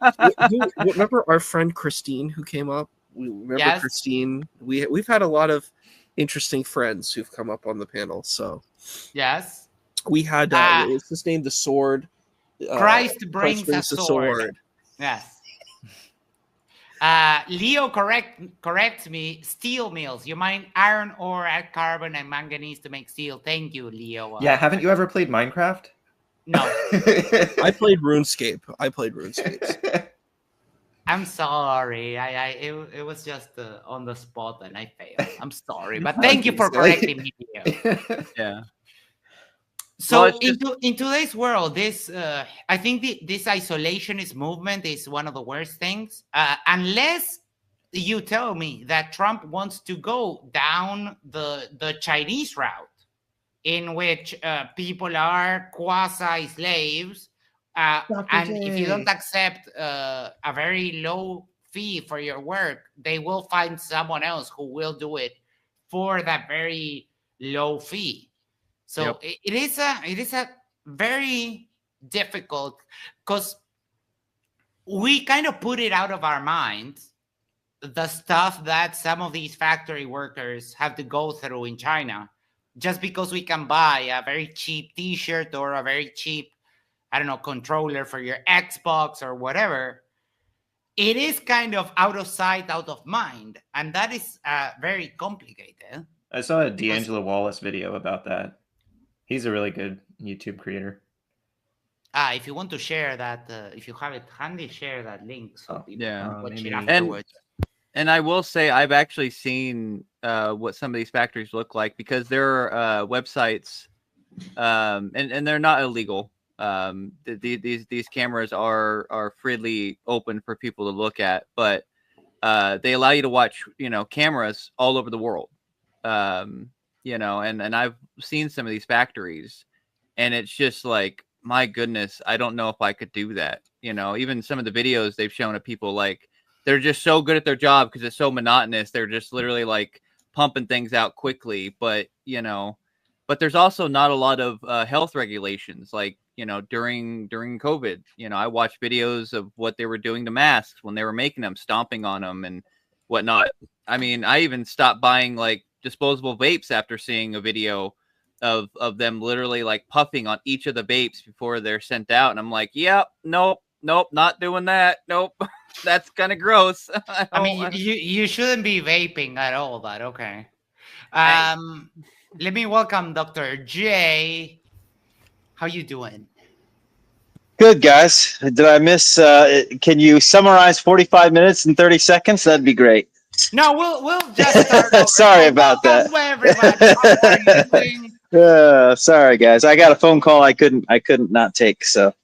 B: no.
D: Remember our friend Christine who came up? We remember
B: Yes.
D: Christine. We've had a lot of interesting friends who've come up on the panel. So
B: Yes.
D: we had what's his name? The Sword.
B: Christ brings a
D: the
B: sword. Yes. Leo corrects me. Steel mills. You mine iron ore, add carbon and manganese to make steel. Thank you, Leo.
C: Yeah, haven't you ever played Minecraft?
B: No,
D: I played RuneScape.
B: I'm sorry. It was just on the spot and I failed. I'm sorry, but thank you for correcting me, Leo.
E: yeah.
B: So
E: Well, it's
B: in today's world, this I think this isolationist movement is one of the worst things. Unless you tell me that Trump wants to go down the Chinese route, in which people are quasi slaves, and if you don't accept a very low fee for your work, they will find someone else who will do it for that very low fee. So it is a very difficult, because we kind of put it out of our minds, the stuff that some of these factory workers have to go through in China, just because we can buy a very cheap T-shirt or a very cheap, I don't know, controller for your Xbox or whatever. It is kind of out of sight, out of mind, and that is very complicated.
C: I saw a D'Angelo Wallace video about that. He's a really good YouTube creator.
B: If you want to share that, if you have it handy, share that link so people can watch it
C: maybe.
B: afterwards.
E: And I will say I've actually seen what some of these factories look like, because there are websites, and they're not illegal. These cameras are freely open for people to look at, but they allow you to watch cameras all over the world. And I've seen some of these factories, and it's just like, my goodness, I don't know if I could do that. Even some of the videos they've shown of people, like, they're just so good at their job because it's so monotonous. They're just literally like pumping things out quickly. But there's also not a lot of health regulations. Like, during COVID, I watched videos of what they were doing to masks when they were making them, stomping on them and whatnot. I mean, I even stopped buying like disposable vapes after seeing a video of them literally like puffing on each of the vapes before they're sent out. And I'm like, yeah, nope, nope, not doing that. Nope, that's kind of gross.
B: I mean, you shouldn't be vaping at all, but okay.
E: Hey.
B: Let me welcome Dr. J. How you doing?
F: Good, guys. Did I miss? Can you summarize 45 minutes in 30 seconds? That'd be great.
B: No, we'll just start over.
F: Sorry about that.
B: Everybody. How are you doing?
F: Sorry, guys. I got a phone call I couldn't not take. So.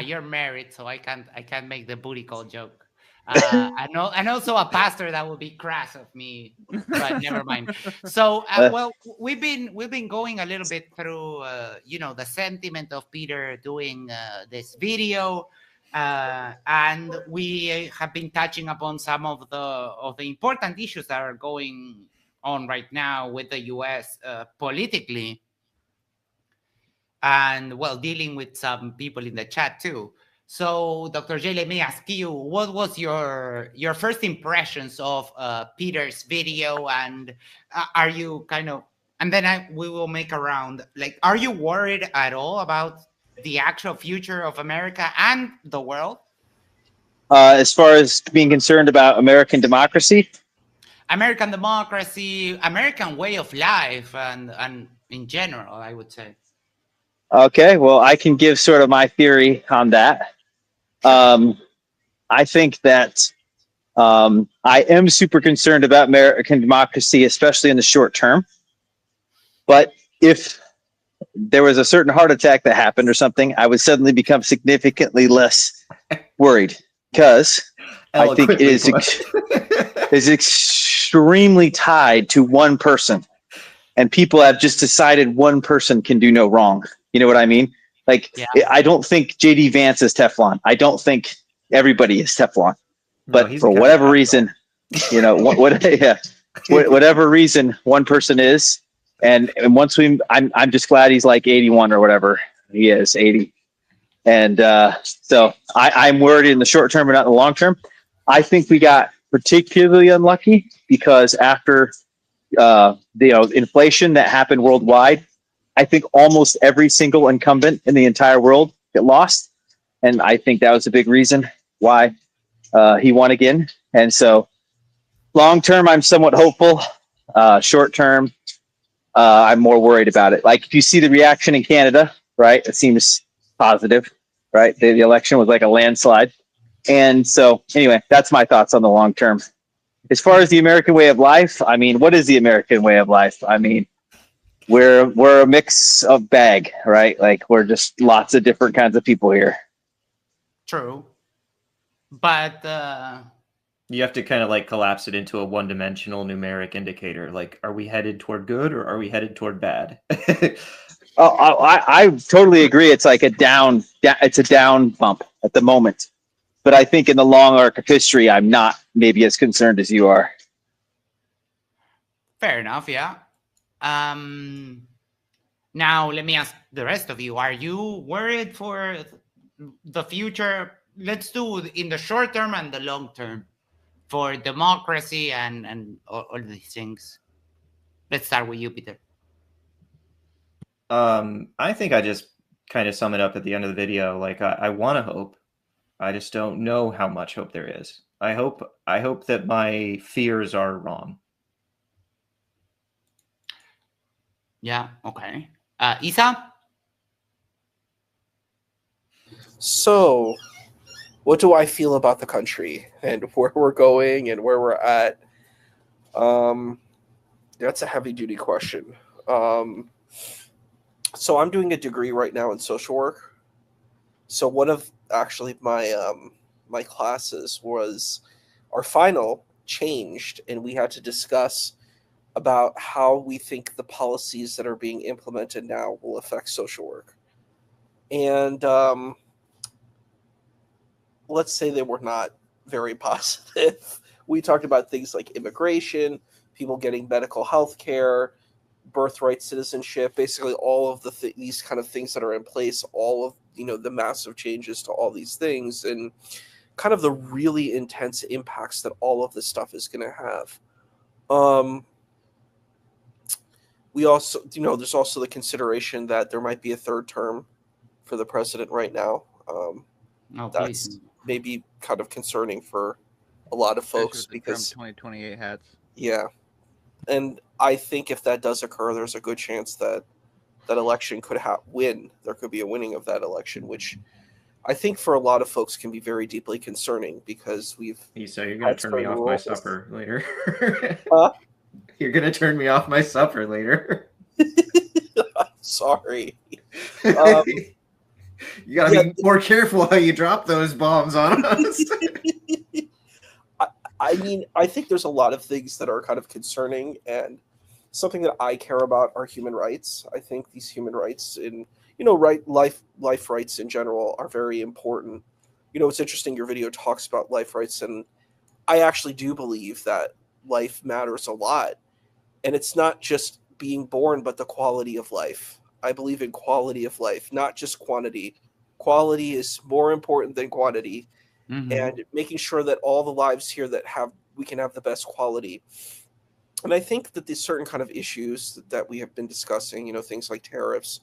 B: You're married, so I can't make the booty call joke. And also a pastor, that would be crass of me, but never mind. So, well, we've been going a little bit through, the sentiment of Peter doing this video, and we have been touching upon some of the important issues that are going on right now with the U.S. Politically, and well, dealing with some people in the chat too. So, Dr. J, let me ask you, what was your first impressions of Peter's video, and are you kind of, and then we will make a round, like, are you worried at all about the actual future of America and the world?
F: As far as being concerned about American democracy?
B: American democracy, American way of life, and in general, I would say.
F: Okay, well, I can give sort of my theory on that. I think that I am super concerned about American democracy, especially in the short term. But if there was a certain heart attack that happened or something, I would suddenly become significantly less worried, because I think it is extremely tied to one person, and people have just decided one person can do no wrong. You know what I mean? Like, yeah. I don't think JD Vance is Teflon. I don't think everybody is Teflon. But for whatever reason, whatever reason, one person is. And once I'm just glad he's like 81 or whatever he is, 80. And so I'm worried in the short term, but not in the long term. I think we got particularly unlucky because after inflation that happened worldwide, I think almost every single incumbent in the entire world got lost. And I think that was a big reason why he won again. And so long term, I'm somewhat hopeful. Short term, I'm more worried about it. Like, if you see the reaction in Canada, right, it seems positive, right? The election was like a landslide. And so anyway, that's my thoughts on the long term. As far as the American way of life, I mean, what is the American way of life? I mean, we're a mix of bag, right? Like, we're just lots of different kinds of people here.
B: True. But
C: you have to kind of like collapse it into a one-dimensional numeric indicator. Like, are we headed toward good or are we headed toward bad?
F: I totally agree. It's like it's a down bump at the moment. But I think in the long arc of history, I'm not maybe as concerned as you are.
B: Fair enough, yeah. Now, let me ask the rest of you. Are you worried for the future? Let's do in the short term and the long term for democracy and all these things. Let's start with you, Peter.
C: I think I just kind of sum it up at the end of the video. Like, I want to hope. I just don't know how much hope there is. I hope that my fears are wrong.
B: Yeah, okay. Isa?
D: So, what do I feel about the country and where we're going and where we're at? That's a heavy-duty question. So I'm doing a degree right now in social work. So one of actually my my classes was our final changed, and we had to discuss about how we think the policies that are being implemented now will affect social work. And let's say they were not very positive. We talked about things like immigration, people getting medical health care, birthright citizenship, basically all of these kind of things that are in place, all of the massive changes to all these things, and kind of the really intense impacts that all of this stuff is going to have. We also, there's also the consideration that there might be a third term for the president right now.
B: Oh,
D: That's
B: please.
D: maybe kind of concerning for a lot of
E: Especially
D: folks
E: with the Trump
D: because
E: 2028 hats.
D: yeah, and I think if that does occur, there's a good chance that that election could win. There could be a winning of that election, which I think for a lot of folks can be very deeply concerning because we've
C: So you're gonna
D: had
C: turn me
D: certain
C: off my
D: rules.
C: supper later.
D: Huh?
C: You're gonna turn me off my supper later.
D: Sorry.
C: You gotta
D: yeah.
C: be more careful how you drop those bombs on us.
D: I mean, I think there's a lot of things that are kind of concerning, and something that I care about are human rights. I think these human rights in life rights in general are very important. It's interesting. Your video talks about life rights, and I actually do believe that life matters a lot, and it's not just being born, but the quality of life. I believe in quality of life, not just quantity. Quality is more important than quantity,
B: Mhm.
D: and making sure that all the lives here we can have the best quality. And I think that these certain kind of issues that we have been discussing, things like tariffs,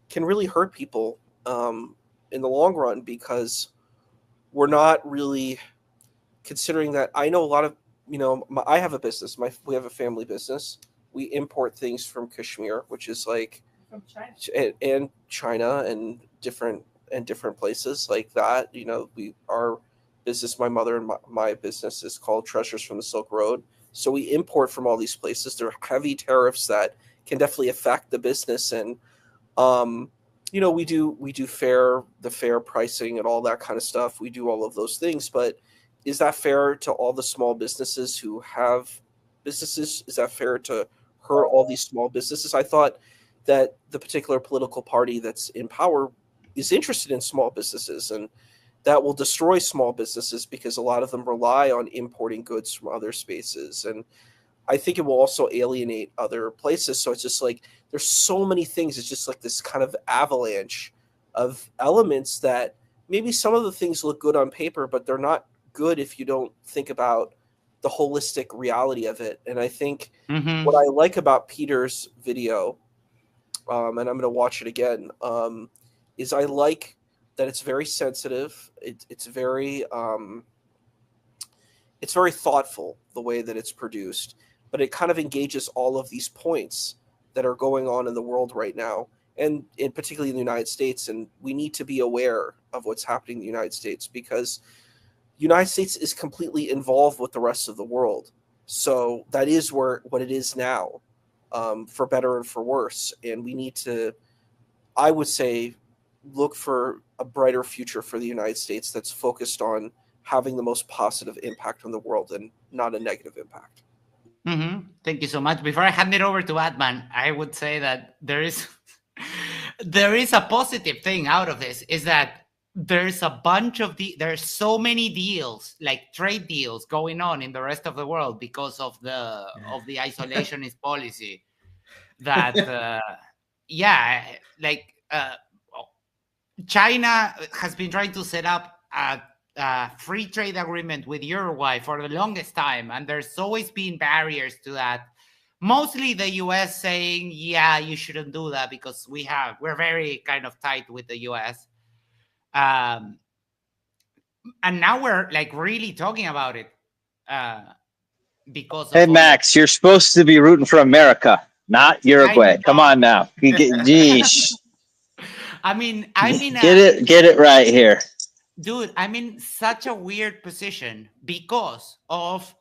D: can really hurt people in the long run because we're not really considering that. I know a lot of, I have a business. We have a family business. We import things from Kashmir, which is like
A: From China.
D: and China and different places like that. Our business, my mother and my business is called Treasures from the Silk Road. So we import from all these places. There are heavy tariffs that can definitely affect the business, and we do the fair pricing and all that kind of stuff. We do all of those things, but is that fair to all the small businesses who have businesses? Is that fair to hurt all these small businesses? I thought that the particular political party that's in power is interested in small businesses, and that will destroy small businesses because a lot of them rely on importing goods from other spaces. And I think it will also alienate other places. So it's just like there's so many things. It's just like this kind of avalanche of elements that maybe some of the things look good on paper, but they're not good if you don't think about the holistic reality of it. And I think
B: Mhm.
D: what I like about Peter's video, and I'm going to watch it again, is I like that it's very sensitive. It's very thoughtful the way that it's produced, but it kind of engages all of these points that are going on in the world right now, and particularly in the United States. And we need to be aware of what's happening in the United States because the United States is completely involved with the rest of the world. So that is what it is now, for better and for worse. And we need to, I would say, look for a brighter future for the United States that's focused on having the most positive impact on the world and not a negative impact.
B: Thank you so much. Before I hand it over to Atman, I would say that there is a positive thing out of this, is that there's a bunch of there's so many deals, like trade deals, going on in the rest of the world because of the isolationist policy that China has been trying to set up a free trade agreement with Uruguay for the longest time, and there's always been barriers to that. Mostly the US saying, yeah, you shouldn't do that because we're very kind of tight with the US. And now we're like really talking about it because of
F: Hey, Max, you're supposed to be rooting for America, not Uruguay. Come on now. Geesh.
B: I mean,
F: get it right here.
B: Dude, I'm in such a weird position because of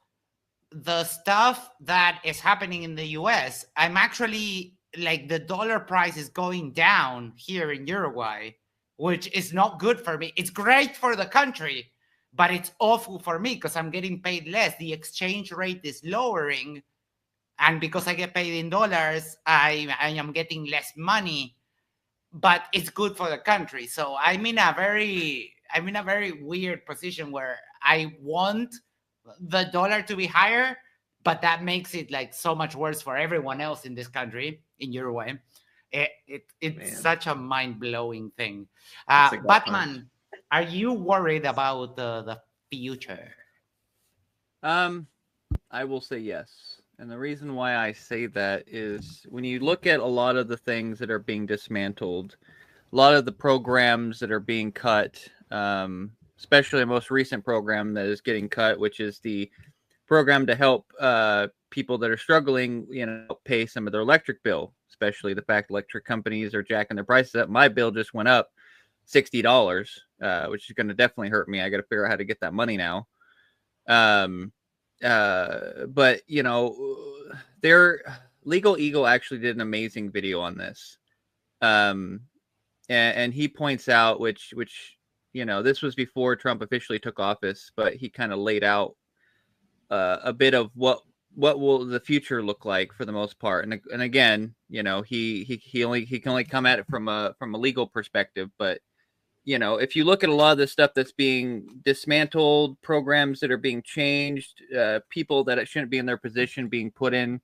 B: the stuff that is happening in the US. I'm actually like, the dollar price is going down here in Uruguay, which is not good for me. It's great for the country, but it's awful for me because I'm getting paid less. The exchange rate is lowering, and because I get paid in dollars, I am getting less money, but it's good for the country. So I'm in a very weird position where I want the dollar to be higher, but that makes it like so much worse for everyone else in this country, in Uruguay. It's such a mind-blowing thing. Batman, are you worried about the future?
E: I will say yes. And the reason why I say that is when you look at a lot of the things that are being dismantled, a lot of the programs that are being cut, especially the most recent program that is getting cut, which is the program to help people that are struggling, pay some of their electric bill, especially the fact electric companies are jacking their prices up. My bill just went up $60, which is going to definitely hurt me. I got to figure out how to get that money now. But their Legal Eagle actually did an amazing video on this. And he points out, which this was before Trump officially took office, but he kind of laid out a bit of what will the future look like for the most part. And again, he can only come at it from a legal perspective. But if you look at a lot of the stuff that's being dismantled, programs that are being changed, people that shouldn't be in their position being put in,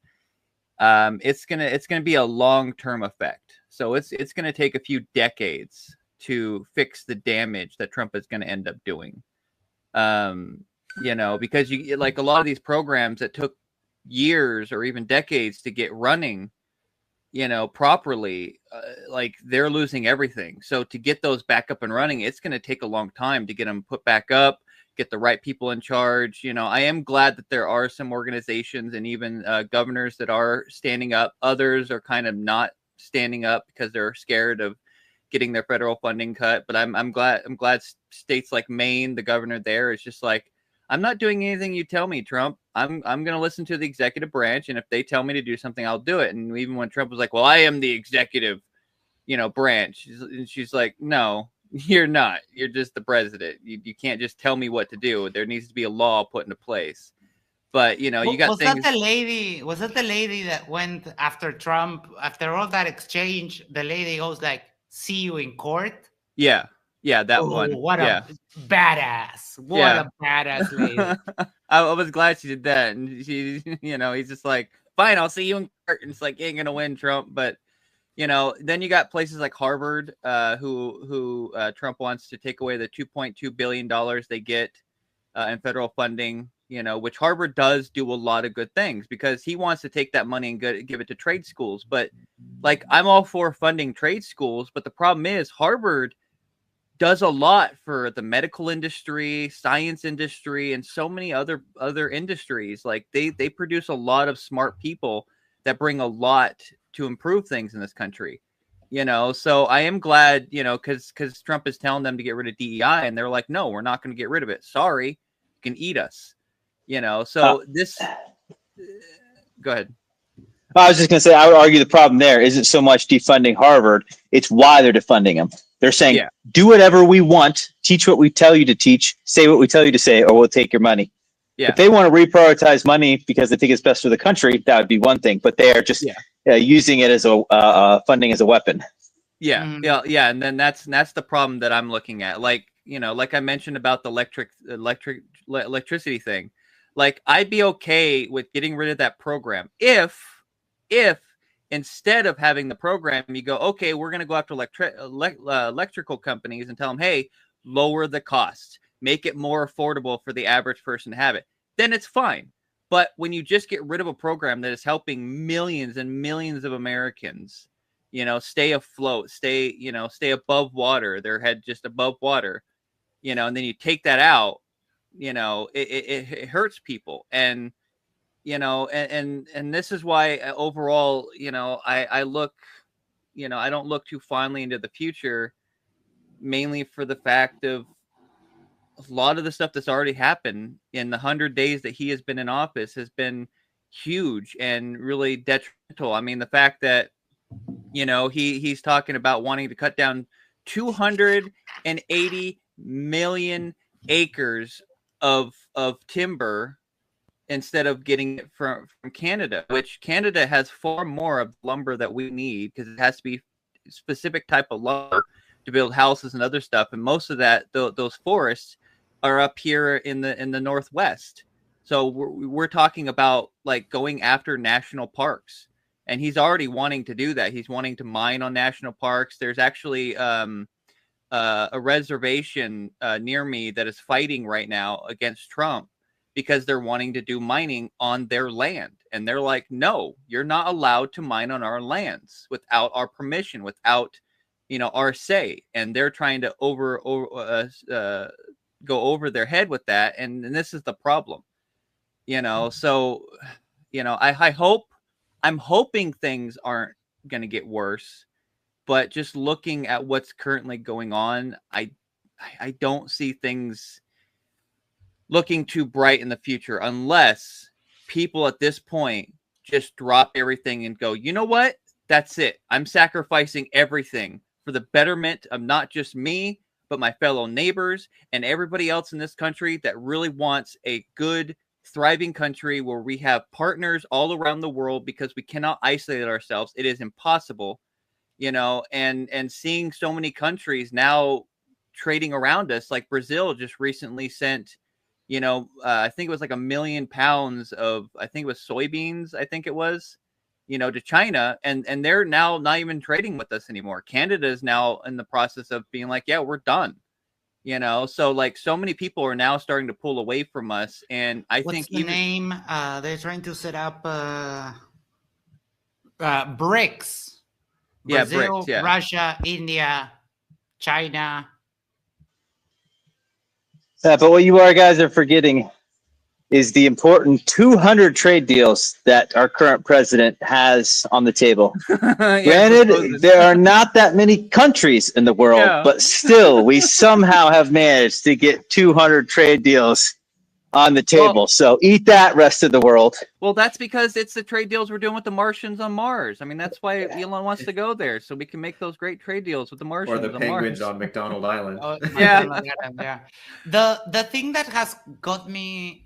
E: it's gonna be a long-term effect. So it's gonna take a few decades to fix the damage that Trump is gonna end up doing. Because like a lot of these programs that took years or even decades to get running, properly, like they're losing everything. So to get those back up and running, it's going to take a long time to get them put back up, get the right people in charge. I am glad that there are some organizations and even governors that are standing up. Others are kind of not standing up because they're scared of getting their federal funding cut. But I'm glad states like Maine, the governor there is just like, I'm not doing anything you tell me, Trump. I'm going to listen to the executive branch, and if they tell me to do something, I'll do it. And even when Trump was like, well, I am the executive, branch, she's like, no, you're not. You're just the president. You can't just tell me what to do. There needs to be a law put into place. But, you got
B: was
E: things.
B: Was that the lady that went after Trump, after all that exchange, the lady goes like, see you in court?
E: Yeah. Yeah, that one.
B: What a badass. What a badass lady.
E: I was glad she did that. And she, he's just like, fine, I'll see you in court. And it's like, you ain't going to win, Trump. But, then you got places like Harvard, who Trump wants to take away the $2.2 billion they get in federal funding, which Harvard does do a lot of good things because he wants to take that money and give it to trade schools. But like, I'm all for funding trade schools. But the problem is Harvard does a lot for the medical industry, science industry, and so many other industries. Like they produce a lot of smart people that bring a lot to improve things in this country. So I am glad, because Trump is telling them to get rid of DEI, and they're like, no, we're not going to get rid of it. Sorry, you can eat us. So this. Go ahead.
F: I was just going to say, I would argue the problem there isn't so much defunding Harvard; it's why they're defunding them. They're saying, do whatever we want, teach what we tell you to teach, say what we tell you to say, or we'll take your money. Yeah. If they want to reprioritize money because they think it's best for the country, that would be one thing. But they are just using it as a funding as a weapon.
E: Yeah, and then that's the problem that I'm looking at. Like like I mentioned about the electricity thing. Like I'd be okay with getting rid of that program if instead of having the program, you go, okay, we're going to go after electrical companies and tell them, hey, lower the cost, make it more affordable for the average person to have it. Then it's fine. But when you just get rid of a program that is helping millions and millions of Americans, stay afloat, stay above water, their head just above water, and then you take that out, it hurts people. And and this is why overall, I look, I don't look too fondly into the future, mainly for the fact of a lot of the stuff that's already happened in the 100 days that he has been in office has been huge and really detrimental. I mean, the fact that, he's talking about wanting to cut down 280 million acres of timber instead of getting it from Canada, which Canada has far more of the lumber that we need because it has to be a specific type of lumber to build houses and other stuff. And most of that, those forests are up here in the Northwest. So we're talking about like going after national parks, and he's already wanting to do that. He's wanting to mine on national parks. There's actually a reservation near me that is fighting right now against Trump because they're wanting to do mining on their land. And they're like, no, you're not allowed to mine on our lands without our permission, without, our say, and they're trying to go over their head with that, and this is the problem. So I'm hoping things aren't going to get worse, but just looking at what's currently going on, I don't see things looking too bright in the future unless people at this point just drop everything and go, you know what? That's it. I'm sacrificing everything for the betterment of not just me, but my fellow neighbors and everybody else in this country that really wants a good, thriving country where we have partners all around the world, because we cannot isolate ourselves. It is impossible, and seeing so many countries now trading around us, like Brazil just recently sent, I think it was like 1 million pounds of, I think it was soybeans, to China, and they're now not even trading with us anymore. Canada is now in the process of being like, yeah, we're done. So like so many people are now starting to pull away from us, and I
B: What's
E: think
B: the name? They're trying to set up BRICS. Brazil,
E: BRICS, yeah.
B: Russia, India, China.
F: But what you guys are forgetting is the important 200 trade deals that our current president has on the table. Granted, there are not that many countries in the world, but still, we somehow have managed to get 200 trade deals on the table. So eat that, rest of the world.
E: Well, that's because it's the trade deals we're doing with the Martians on Mars. I mean, that's why Elon wants to go there, so we can make those great trade deals with the Martians
C: Or the
E: on
C: penguins
E: Mars.
C: on McDonald Island.
B: Yeah. The thing that has got me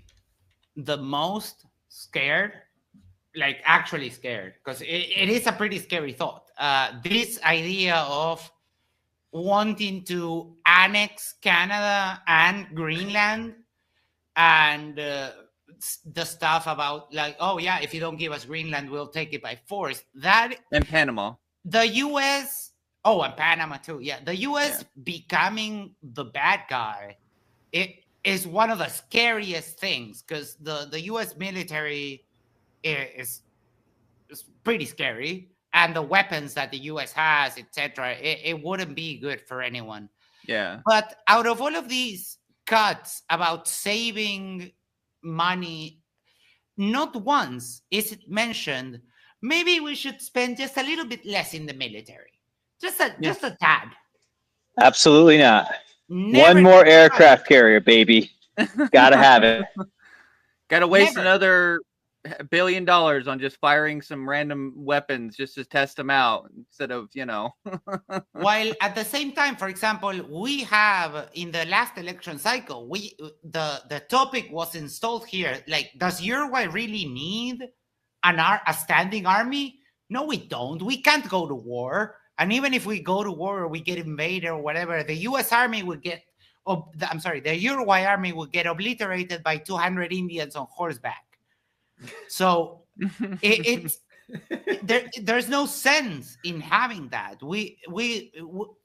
B: the most scared, like actually scared, because it is a pretty scary thought. This idea of wanting to annex Canada and Greenland, and the stuff about like, oh yeah, if you don't give us Greenland, we'll take it by force. That
E: and Panama,
B: the U.S. Oh, and Panama too. Yeah, the U.S. becoming the bad guy. It is one of the scariest things, because the U.S. military is pretty scary, and the weapons that the U.S. has, etc. It wouldn't be good for anyone.
E: Yeah.
B: But out of all of these cuts about saving money, not once is it mentioned, maybe we should spend just a little bit less in the military. Just a tad.
F: Absolutely not.
B: Never.
F: One more aircraft carrier, baby. Gotta have it.
E: Gotta waste another $1 billion on just firing some random weapons just to test them out instead of,
B: While at the same time, for example, we have in the last election cycle, the topic was installed here. Like, does Uruguay really need a standing army? No, we don't. We can't go to war. And even if we go to war or we get invaded or whatever, the U.S. Army would get, the Uruguay Army would get obliterated by 200 Indians on horseback. So there's no sense in having that.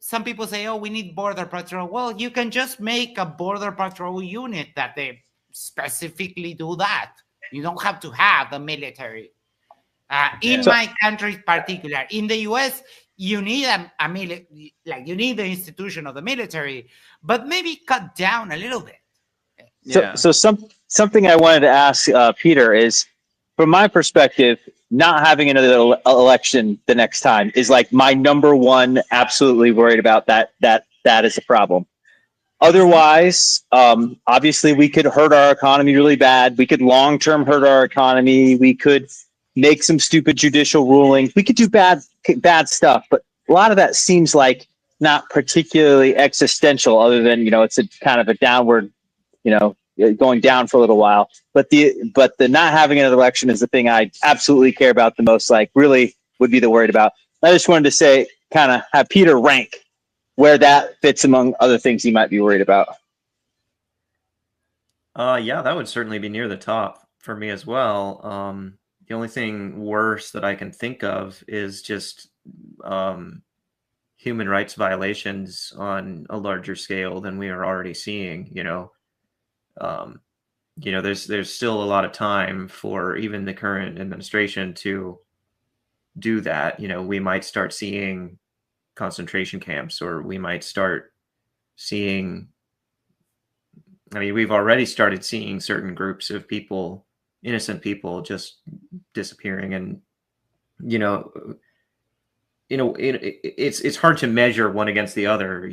B: Some people say, oh, we need border patrol. Well, you can just make a border patrol unit that they specifically do that. You don't have to have the military. In my country in particular, in the U.S., you need you need the institution of the military, but maybe cut down a little bit.
F: So something I wanted to ask Peter is, from my perspective, not having another election the next time is like my number one, absolutely worried about that is a problem. Otherwise, obviously we could hurt our economy really bad. We could long-term hurt our economy. We could make some stupid judicial rulings. We could do bad stuff, but a lot of that seems like not particularly existential, other than, it's a kind of a downward, going down for a little while. But the not having another election is the thing I absolutely care about the most, like really would be the worried about. I just wanted to say, kind of have Peter rank where that fits among other things he might be worried about.
C: Yeah, that would certainly be near the top for me as well. The only thing worse that I can think of is just human rights violations on a larger scale than we are already seeing. There's still a lot of time for even the current administration to do that. We might start seeing concentration camps, or we might start seeing, I mean, we've already started seeing certain groups of people, innocent people, just disappearing. And it's hard to measure one against the other,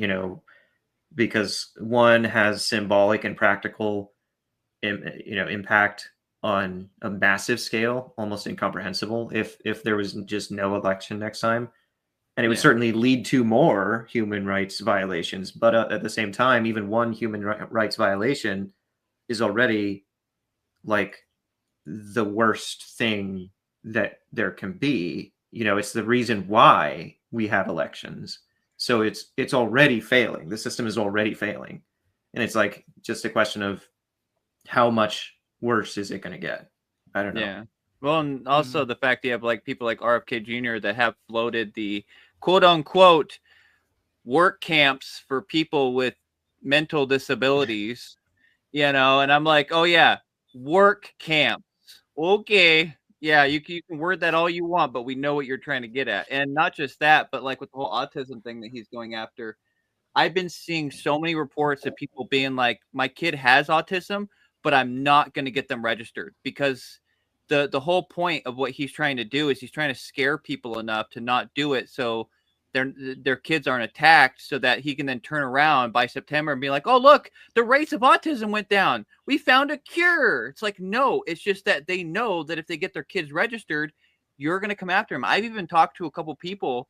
C: because one has symbolic and practical impact on a massive scale, almost incomprehensible if there was just no election next time. And it would certainly lead to more human rights violations. But at the same time, even one human rights violation is already like the worst thing that there can be. It's the reason why we have elections. So it's already failing. The system is already failing. And it's like just a question of how much worse is it going to get? I don't know.
E: Yeah. Well, and also the fact that you have like people like RFK Jr. that have floated the quote unquote work camps for people with mental disabilities, and I'm like, oh yeah, work camps. Okay. Yeah, you can word that all you want, but we know what you're trying to get at. And not just that, but like with the whole autism thing that he's going after, I've been seeing so many reports of people being like, my kid has autism, but I'm not going to get them registered, because the whole point of what he's trying to do is he's trying to scare people enough to not do it, so their kids aren't attacked, so that he can then turn around by September and be like, oh, look, the rates of autism went down. We found a cure. It's like, no, it's just that they know that if they get their kids registered, you're going to come after them. I've even talked to a couple people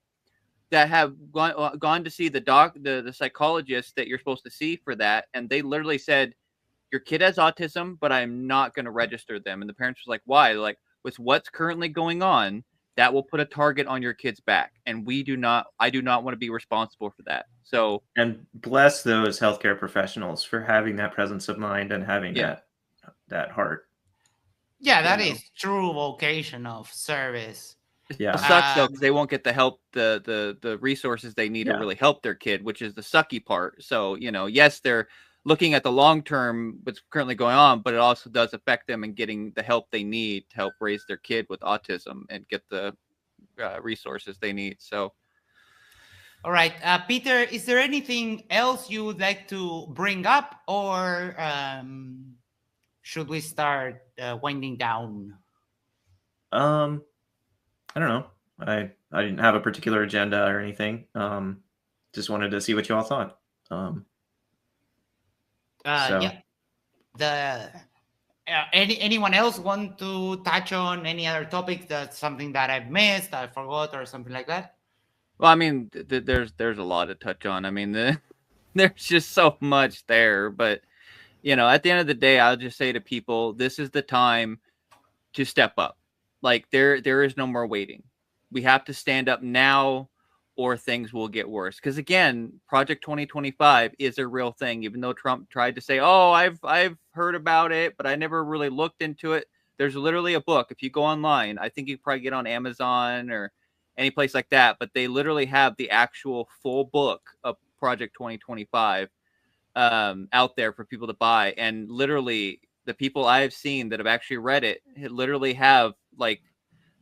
E: that have gone to see the psychologist that you're supposed to see for that, and they literally said, your kid has autism, but I'm not going to register them. And the parents was like, why? They're like, with what's currently going on, that will put a target on your kid's back, and I do not want to be responsible for that. So,
C: and bless those healthcare professionals for having that presence of mind and having that heart.
B: Yeah, that is true vocation of service.
C: Yeah,
E: it sucks though, because they won't get the help, the resources they need to really help their kid, which is the sucky part. So, yes, they're looking at the long term, what's currently going on, but it also does affect them in getting the help they need to help raise their kid with autism and get the resources they need. So,
B: all right, Peter, is there anything else you would like to bring up, or should we start winding down?
C: I don't know. I didn't have a particular agenda or anything. Just wanted to see what you all thought.
B: Anyone else want to touch on any other topic? That's something that I've missed, I forgot, or something like that?
E: Well, I mean, there's a lot to touch on. I mean, there's just so much there. But, at the end of the day, I'll just say to people, this is the time to step up. Like, there is no more waiting. We have to stand up now, or things will get worse. Because again, Project 2025 is a real thing. Even though Trump tried to say, "Oh, I've heard about it, but I never really looked into it." There's literally a book. If you go online, I think you can probably get on Amazon or any place like that. But they literally have the actual full book of Project 2025 out there for people to buy. And literally, the people I have seen that have actually read it literally have like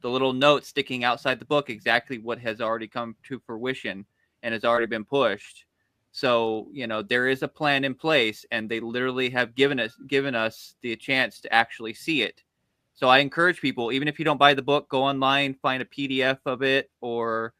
E: the little note sticking outside the book, exactly what has already come to fruition and has already been pushed. So, there is a plan in place, and they literally have given us the chance to actually see it. So I encourage people, even if you don't buy the book, go online, find a PDF of it, or,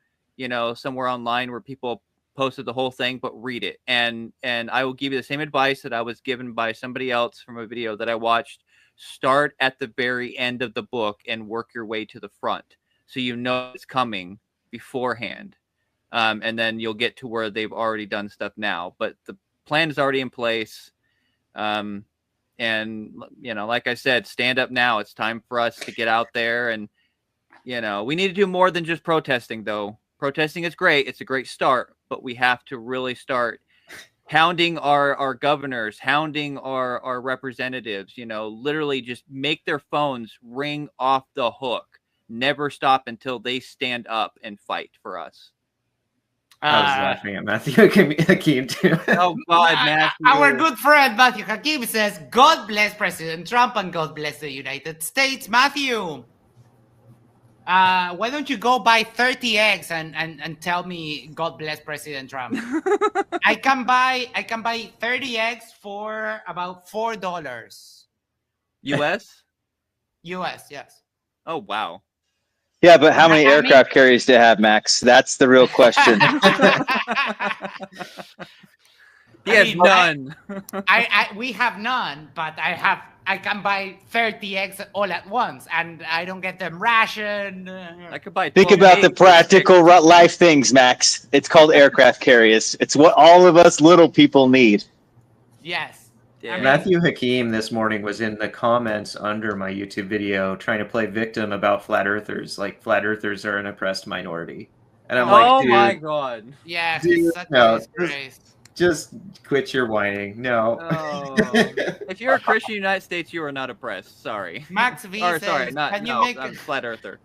E: somewhere online where people posted the whole thing, but read it. And I will give you the same advice that I was given by somebody else from a video that I watched. Start at the very end of the book and work your way to the front, so it's coming beforehand, and then you'll get to where they've already done stuff now. But the plan is already in place, and like I said, stand up now. It's time for us to get out there, and we need to do more than just protesting. Though protesting is great; it's a great start, but we have to really start hounding our governors, hounding our representatives, literally just make their phones ring off the hook. Never stop until they stand up and fight for us.
C: I was laughing at Matthew Hakeem too.
E: Oh God, Matthew.
B: Our good friend Matthew Hakeem says, God bless President Trump and God bless the United States. Matthew. Why don't you go buy 30 eggs and tell me God bless President Trump? I can buy 30 eggs for about $4
E: U.S.
B: US. Yes.
E: Oh wow.
F: Yeah, but how many
B: I mean-
F: aircraft carriers do you have, Max? That's the real question.
E: He
B: I
E: has
B: mean,
E: none.
B: we have none, but I can buy 30 eggs all at once, and I don't get them rationed.
E: I could buy.
F: Think
E: 12
F: about the
E: eggs.
F: practical life things, Max. It's called aircraft carriers. It's what all of us little people need.
B: Yes.
E: Yeah.
C: Matthew Hakeem this morning was in the comments under my YouTube video trying to play victim about flat earthers. Like, flat earthers are an oppressed minority. And I'm like,
E: Oh
C: dude,
E: my god.
B: Yeah,
C: Dude,
B: he's such
C: no,
B: a disgrace.
C: just quit your whining. No.
E: Oh. If you're a Christian in the United States, you are not oppressed. Sorry.
B: Max V
E: Or
B: says,
E: sorry, not
B: can you
E: no,
B: make
E: I'm flat earther.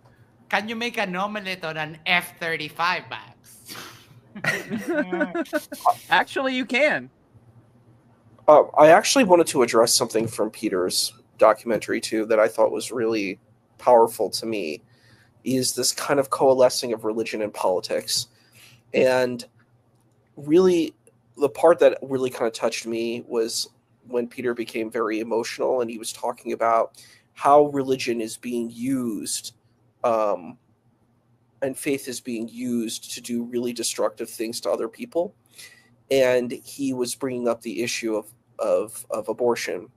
B: can you make an omelet on an F-35, Max?
E: Actually, you can.
D: I actually wanted to address something from Peter's documentary too that I thought was really powerful to me. Is this kind of coalescing of religion and politics, and really the part that really kind of touched me was when Peter became very emotional and he was talking about how religion is being used, and faith is being used to do really destructive things to other people. And he was bringing up the issue of abortion.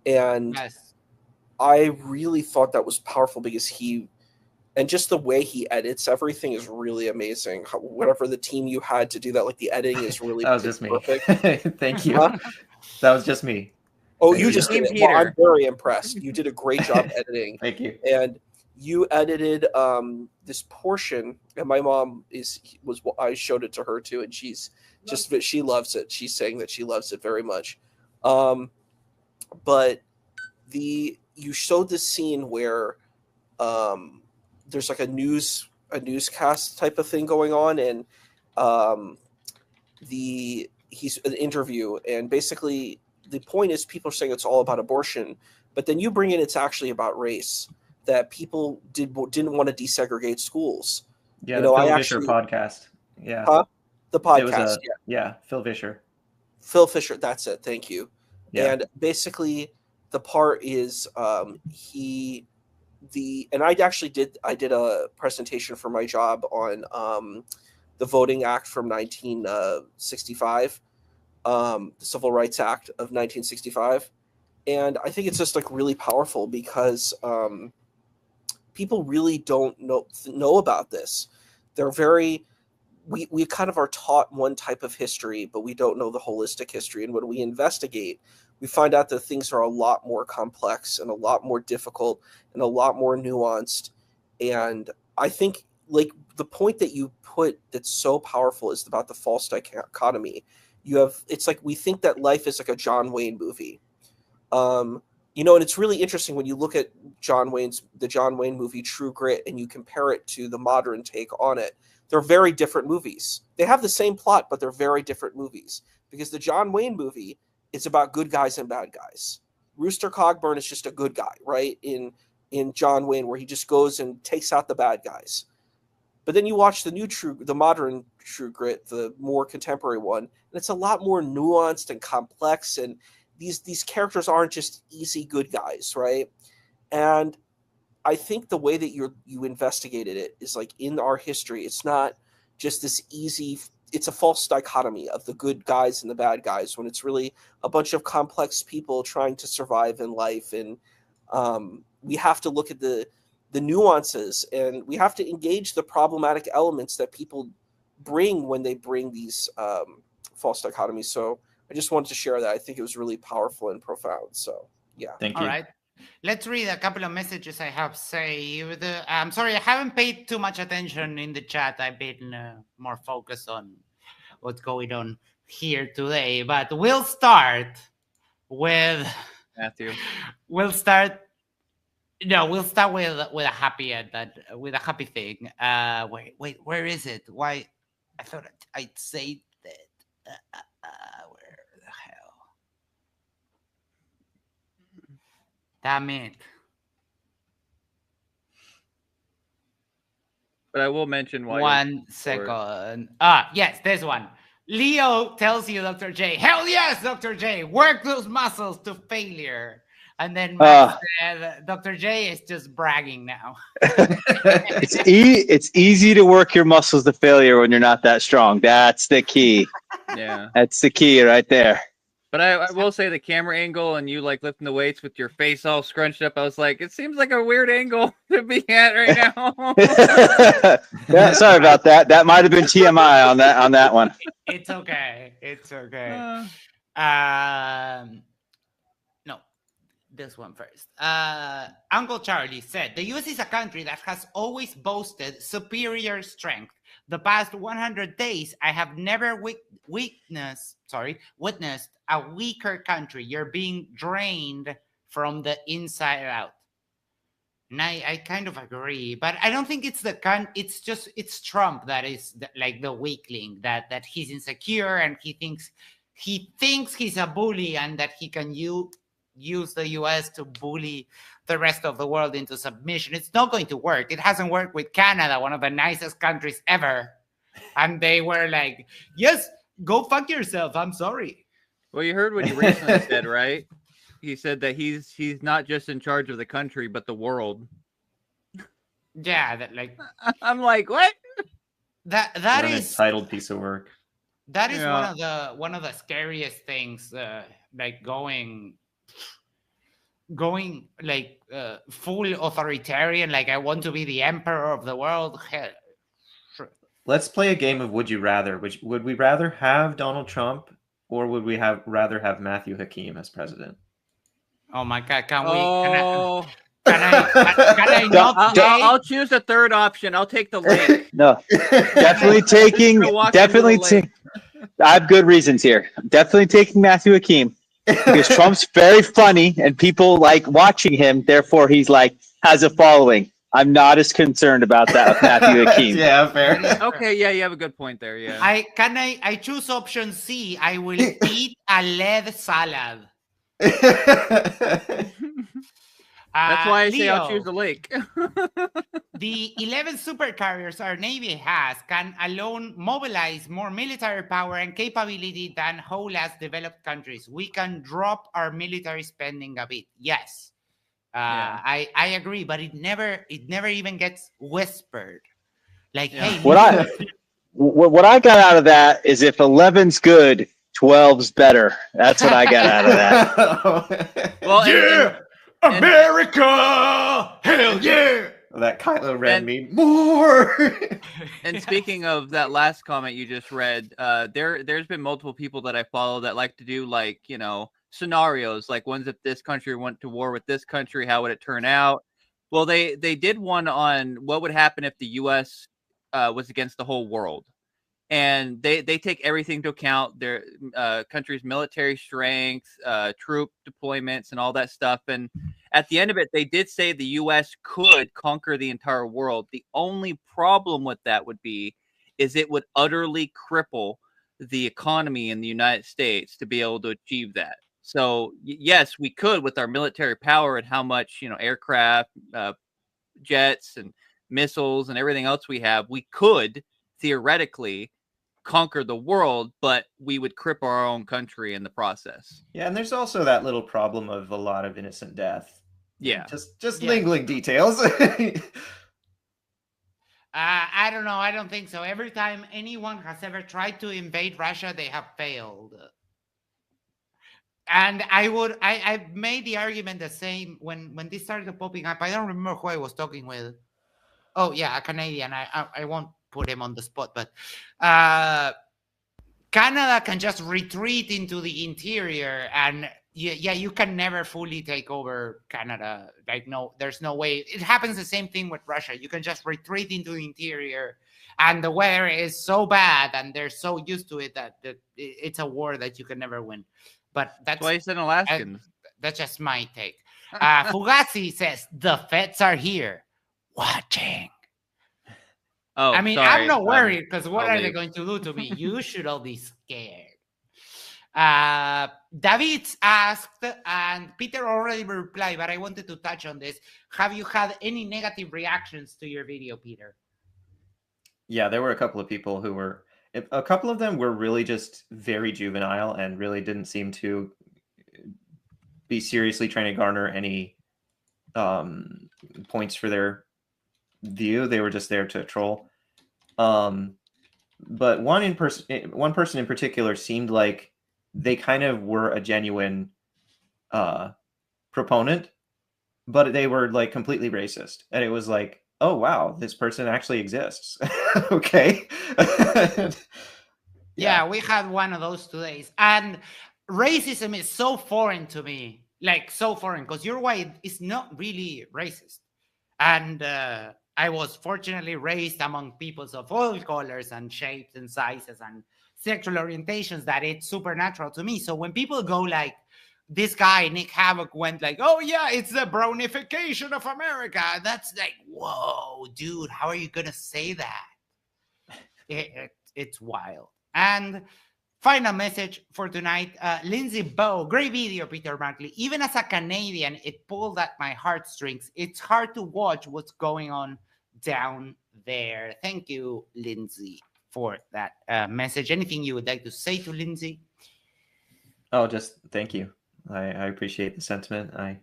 D: And
B: Yes.
D: I really thought that was powerful because and just the way he edits everything is really amazing. Whatever the team you had to do that, like the editing is really
C: That was just me.
D: perfect.
C: Thank you.
D: Huh?
C: That was just me.
D: Oh,
C: Thank
D: you
C: you.
D: just did
E: Team
D: it. Well, I'm
E: Peter.
D: very impressed. You did a great job editing.
C: Thank you.
D: And you edited this portion, and my mom was I showed it to her too, and she loves it. She's saying that she loves it very much. But you showed this scene where there's like a newscast type of thing going on, and he's an interview, and basically the point is people are saying it's all about abortion, but then you bring in it's actually about race, that people didn't want to desegregate schools.
C: Yeah,
D: You
C: the
D: know,
C: Phil
D: I
C: Vischer
D: actually-
C: podcast. Yeah.
D: Huh? The
C: It was
D: podcast,
C: yeah, Phil Vischer.
D: Phil Fisher, that's it, thank you.
C: Yeah.
D: And basically the part is and I did a presentation for my job on the Voting Act from 1965, the Civil Rights Act of 1965. And I think it's just like really powerful because people really don't know about this. They're very we kind of are taught one type of history, but we don't know the holistic history. And when we investigate, we find out that things are a lot more complex and a lot more difficult and a lot more nuanced. And I think like the point that you put that's so powerful is about the false dichotomy. It's like we think that life is like a John Wayne movie. And it's really interesting when you look at the John Wayne movie True Grit and you compare it to the modern take on it. They're very different movies. They have the same plot, but they're very different movies because the John Wayne movie is about good guys and bad guys. Rooster Cogburn is just a good guy, right? In John Wayne, where he just goes and takes out the bad guys. But then you watch the modern True Grit, the more contemporary one, and it's a lot more nuanced and complex. And these characters aren't just easy good guys, right? And I think the way that you investigated it is like in our history, it's not just this easy. It's a false dichotomy of the good guys and the bad guys when it's really a bunch of complex people trying to survive in life. And we have to look at the nuances, and we have to engage the problematic elements that people bring when they bring these false dichotomies. So I just wanted to share that. I think it was really powerful and profound. So yeah.
C: Thank
B: All
C: you.
B: right. Let's read a couple of messages I have saved. I'm sorry, I haven't paid too much attention in the chat. I've been more focused on what's going on here today. But we'll start with
E: Matthew.
B: We'll start with a happy end, with a happy thing. Wait, where is it? Why? I thought I'd saved it. Where the hell? Damn it.
E: But I will mention why.
B: 1 second. Yes, this one. Leo tells you, Dr. J, hell yes, Dr. J, work those muscles to failure. And then Max said, Dr. J is just bragging now.
F: It's easy to work your muscles to failure when you're not that strong. That's the key.
E: Yeah.
F: That's the key right there.
E: But I will say the camera angle and you like lifting the weights with your face all scrunched up. I was like, it seems like a weird angle to be at right now.
F: Yeah, sorry about that. That might have been TMI on that one.
B: It's okay. It's okay. No, this one first. Uncle Charlie said, the US is a country that has always boasted superior strength. The past 100 days, I have never witnessed a weaker country. You're being drained from the inside out. And I kind of agree, but I don't think it's it's Trump that is like the weakling, that he's insecure and he thinks he's a bully and that he can use the US to bully the rest of the world into submission. It's not going to work. It hasn't worked with Canada, one of the nicest countries ever. And they were like, yes, go fuck yourself. I'm sorry.
E: Well, you heard what he recently said, right? He said that he's not just in charge of the country, but the world.
B: Yeah, that like
E: I'm like, what?
C: What
B: that
C: an
B: is
C: entitled piece of work.
B: that is
E: Yeah.
B: one of the scariest things, like going like full authoritarian, like I want to be the emperor of the world. Hell,
C: Let's play a game of Would You Rather. Would we rather have Donald Trump or would we rather have Matthew Hakeem as president?
B: oh my god, can
E: Oh,
B: I not say?
E: I'll choose the third option. I'll take the lake.
F: No, definitely taking. I have good reasons here. Definitely taking Matthew Hakeem because Trump's very funny and people like watching him. Therefore, he's like has a following. I'm not as concerned about that with Matthew Hakeem.
C: Yeah, fair.
E: Okay, yeah, you have a good point there. Yeah.
B: I choose option C. I will eat a lead salad.
E: That's why I say I'll
B: Leo,
E: choose the lake.
B: the 11 supercarriers our Navy has can alone mobilize more military power and capability than whole as developed countries. We can drop our military spending a bit. Yes.
E: Yeah.
B: I agree, but it never even gets whispered. Like,
E: Yeah.
B: hey,
F: What I got out of that is if 11's good, 12's better. That's what I got out of that.
E: Well,
B: yeah, America, hell yeah.
C: That Kylo Ren
E: And-
C: meme. More.
E: And speaking of that last comment you just read, there's been multiple people that I follow that like to do like, scenarios, like ones if this country went to war with this country, how would it turn out? Well, they did one on what would happen if the US was against the whole world. And they take everything into account, their country's military strength, troop deployments, and all that stuff. And at the end of it, they did say the U.S. could conquer the entire world. The only problem with that would be is it would utterly cripple the economy in the United States to be able to achieve that. So yes, we could with our military power and how much aircraft, jets, and missiles, and everything else we have. We could theoretically conquer the world, but we would cripple our own country in the process.
C: Yeah, and there's also that little problem of a lot of innocent death.
E: Yeah.
C: Just
B: Yeah.
C: lingering details.
B: I don't know. I don't think so. Every time anyone has ever tried to invade Russia, they have failed. And I made the argument the same when this started popping up. I don't remember who I was talking with. Oh yeah, a Canadian. I won't put him on the spot, but Canada can just retreat into the interior, and you can never fully take over Canada. Like no, there's no way. It happens the same thing with Russia. You can just retreat into the interior, and the weather is so bad, and they're so used to it that it's a war that you can never win. But
E: That's why he said Alaskans.
B: that's just my take. Fugazi says the feds are here, watching.
E: Oh,
B: I mean,
E: sorry.
B: I'm not worried because what
E: I'll
B: are they
E: leave.
B: going to do to me? You should all be scared. David's asked, and Peter already replied, but I wanted to touch on this. Have you had any negative reactions to your video, Peter?
C: Yeah, there were a couple of people who were. A couple of them were really just very juvenile and really didn't seem to be seriously trying to garner any points for their view. They were just there to troll. But one person in particular seemed like they kind of were a genuine proponent, but they were like completely racist, and it was like, oh wow, this person actually exists. Okay.
B: Yeah, we had one of those 2 days, and racism is so foreign to me, like so foreign, because you're white is not really racist, and I was fortunately raised among peoples of all colors and shapes and sizes and sexual orientations that it's supernatural to me. So when people go like, this guy Nick Havoc went like, oh yeah, it's the brownification of America, that's like, whoa, dude, how are you gonna say that? It's wild. And final message for tonight, Lindsay Bow, great video, Peter Markley. Even as a Canadian, it pulled at my heartstrings. It's hard to watch what's going on down there. Thank you, Lindsay, for that message. Anything you would like to say to Lindsay?
C: Oh, just thank you. I appreciate the sentiment. I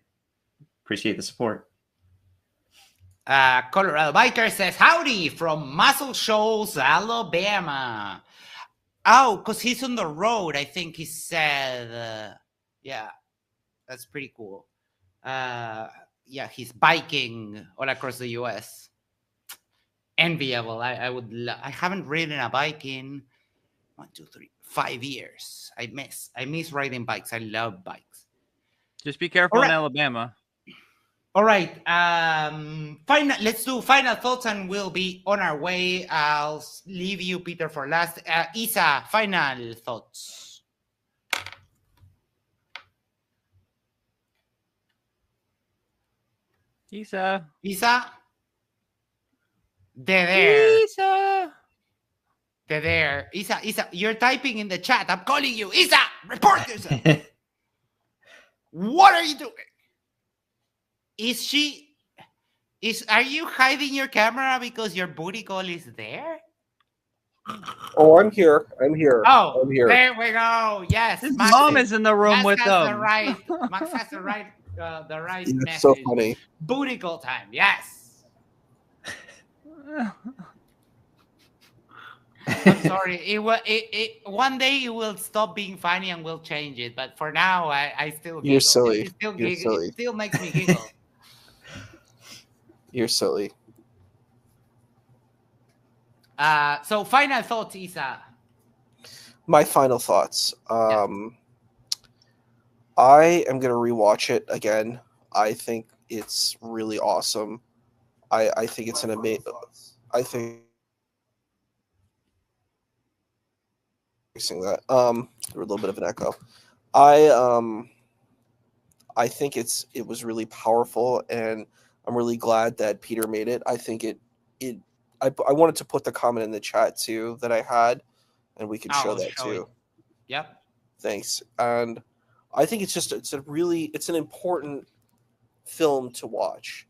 C: appreciate the support.
B: Colorado Biker says, howdy from Muscle Shoals, Alabama. Oh, because he's on the road, I think he said. Yeah, that's pretty cool. Yeah, he's biking all across the U.S. Enviable. I haven't ridden a bike in 5 years. I miss riding bikes. I love bikes.
E: Just be careful in Alabama.
B: All right. Let's do final thoughts, and we'll be on our way. I'll leave you, Peter, for last. Isa, final thoughts.
E: Isa.
B: They're there.
E: Isa.
B: They're there. Isa, you're typing in the chat. I'm calling you. Isa, report yourself. What are you doing? Are you hiding your camera because your booty call is there?
D: Oh, I'm here. I'm here.
B: Oh,
D: I'm here.
B: There we go. Yes.
E: His mom is in the room
B: Max
E: with
B: has
E: them.
B: Max has the right
D: It's
B: message.
D: so funny.
B: Booty call time. Yes. I'm sorry. One day it will stop being funny and we'll change it. But for now, I still giggle.
D: You're silly.
B: It still makes me giggle.
D: You're silly.
B: So final thoughts, Isa.
D: My final thoughts. I am gonna rewatch it again. I think it's really awesome. I think it's an amazing. I think fixing that. There was a little bit of an echo. I think it was really powerful, and I'm really glad that Peter made it. I think I wanted to put the comment in the chat too that I had, and we can show that too.
B: Yep.
D: Thanks. And I think it's an important film to watch,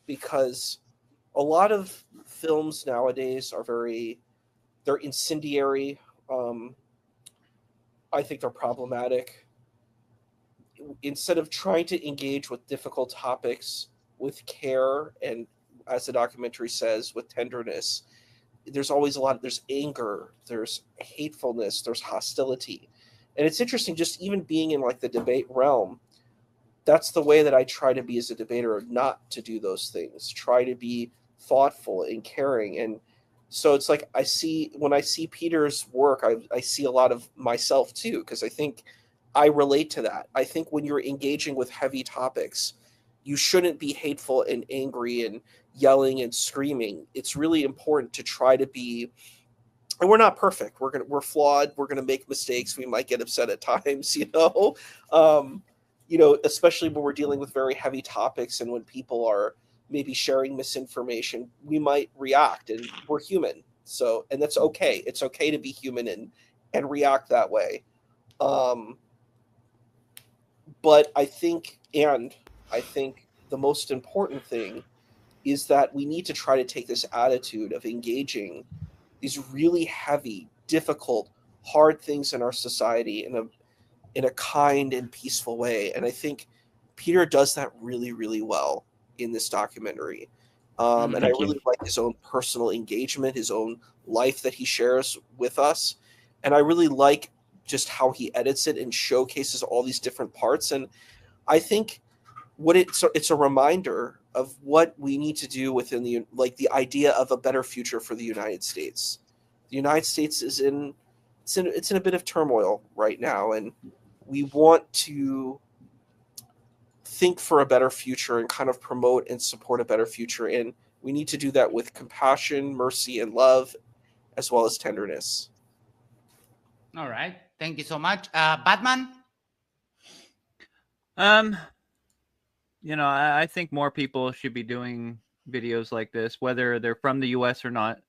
D: because a lot of films nowadays are they're incendiary. I think they're problematic. Instead of trying to engage with difficult topics with care and, as the documentary says, with tenderness, there's always there's anger, there's hatefulness, there's hostility. And it's interesting, just even being in like the debate realm, that's the way that I try to be as a debater, not to do those things. Try to be thoughtful and caring. And so it's like when I see Peter's work, I see a lot of myself too, because I think I relate to that. I think when you're engaging with heavy topics, you shouldn't be hateful and angry and yelling and screaming. It's really important to try to be, and we're not perfect. We're flawed. We're gonna make mistakes. We might get upset at times, especially when we're dealing with very heavy topics and when people are maybe sharing misinformation, we might react, and we're human. So, and that's okay. It's okay to be human and react that way. But I think the most important thing is that we need to try to take this attitude of engaging these really heavy, difficult, hard things in our society in a kind and peaceful way. And I think Peter does that really, really well in this documentary. And I
C: Thank you.
D: really like his own personal engagement, his own life that he shares with us. And I really like just how he edits it and showcases all these different parts. And I think it's a reminder of what we need to do within the idea of a better future for the United States. The United States is in a bit of turmoil right now, and we want to think for a better future and kind of promote and support a better future. And we need to do that with compassion, mercy, and love, as well as tenderness.
B: All right. Thank you so much. Batman?
E: You know, I think more people should be doing videos like this, whether they're from the US or not.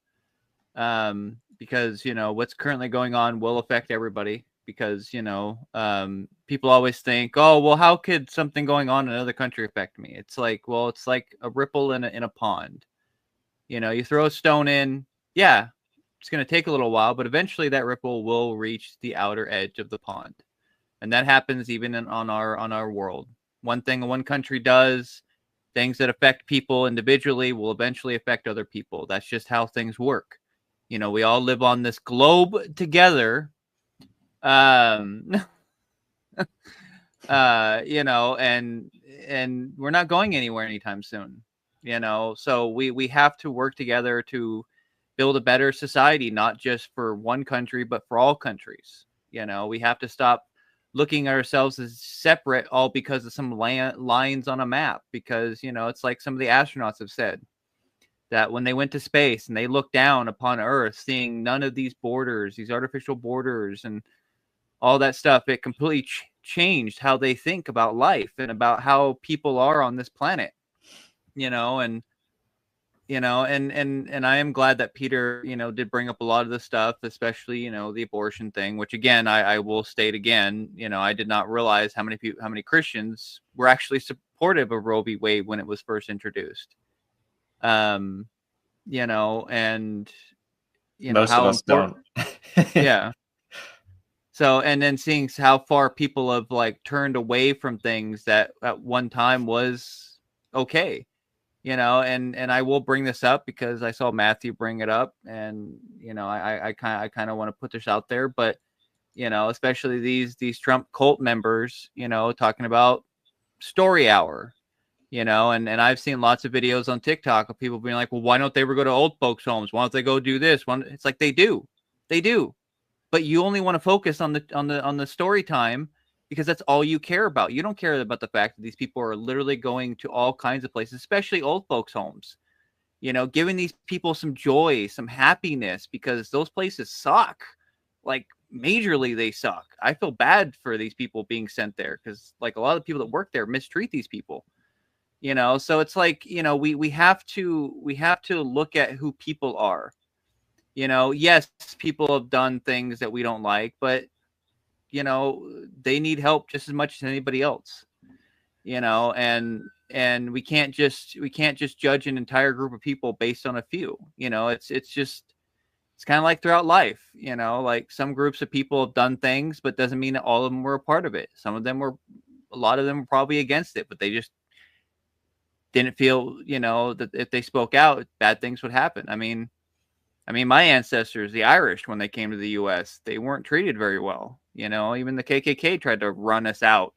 E: Because, you know, what's currently going on will affect everybody. Because, you know, people always think, oh, well, how could something going on in another country affect me? It's like, well, it's like a ripple in a pond. You know, you throw a stone in, yeah, it's going to take a little while, but eventually that ripple will reach the outer edge of the pond. And that happens even on our world. One thing one country does, things that affect people individually will eventually affect other people. That's just how things work. You know, we all live on this globe together. You know, and we're not going anywhere anytime soon. You know, so we have to work together to build a better society, not just for one country, but for all countries. You know, we have to stop looking at ourselves as separate all because of some lines on a map. Because, you know, it's like some of the astronauts have said that when they went to space and they looked down upon Earth, seeing none of these borders, these artificial borders and all that stuff, it completely changed how they think about life and about how people are on this planet. You know, and you know, and I am glad that Peter, you know, did bring up a lot of the stuff, especially, you know, the abortion thing, which again, I will state again, you know, I did not realize how many Christians were actually supportive of Roe v. Wade when it was first introduced. You know, and you know
C: Most
E: how
C: of us don't.
E: yeah. So, and then seeing how far people have like turned away from things that at one time was okay. You know, and I will bring this up because I saw Matthew bring it up, and you know, I kind of want to put this out there, but you know, especially these Trump cult members, you know, talking about story hour, you know, and I've seen lots of videos on TikTok of people being like, well, why don't they ever go to old folks' homes? Why don't they go do this? It's like they do, but you only want to focus on the story time. Because that's all you care about. You don't care about the fact that these people are literally going to all kinds of places, especially old folks' homes. You know, giving these people some joy, some happiness, because those places suck. Like, majorly, they suck. I feel bad for these people being sent there because, like, a lot of the people that work there mistreat these people. You know, so it's like, you know, we have to look at who people are. You know, yes, people have done things that we don't like, but you know, they need help just as much as anybody else, you know, and we can't just judge an entire group of people based on a few. You know, it's kind of like throughout life, you know, like some groups of people have done things, but doesn't mean that all of them were a part of it. A lot of them were probably against it, but they just didn't feel, you know, that if they spoke out, bad things would happen. I mean, my ancestors, the Irish, when they came to the U.S., they weren't treated very well. You know, even the KKK tried to run us out,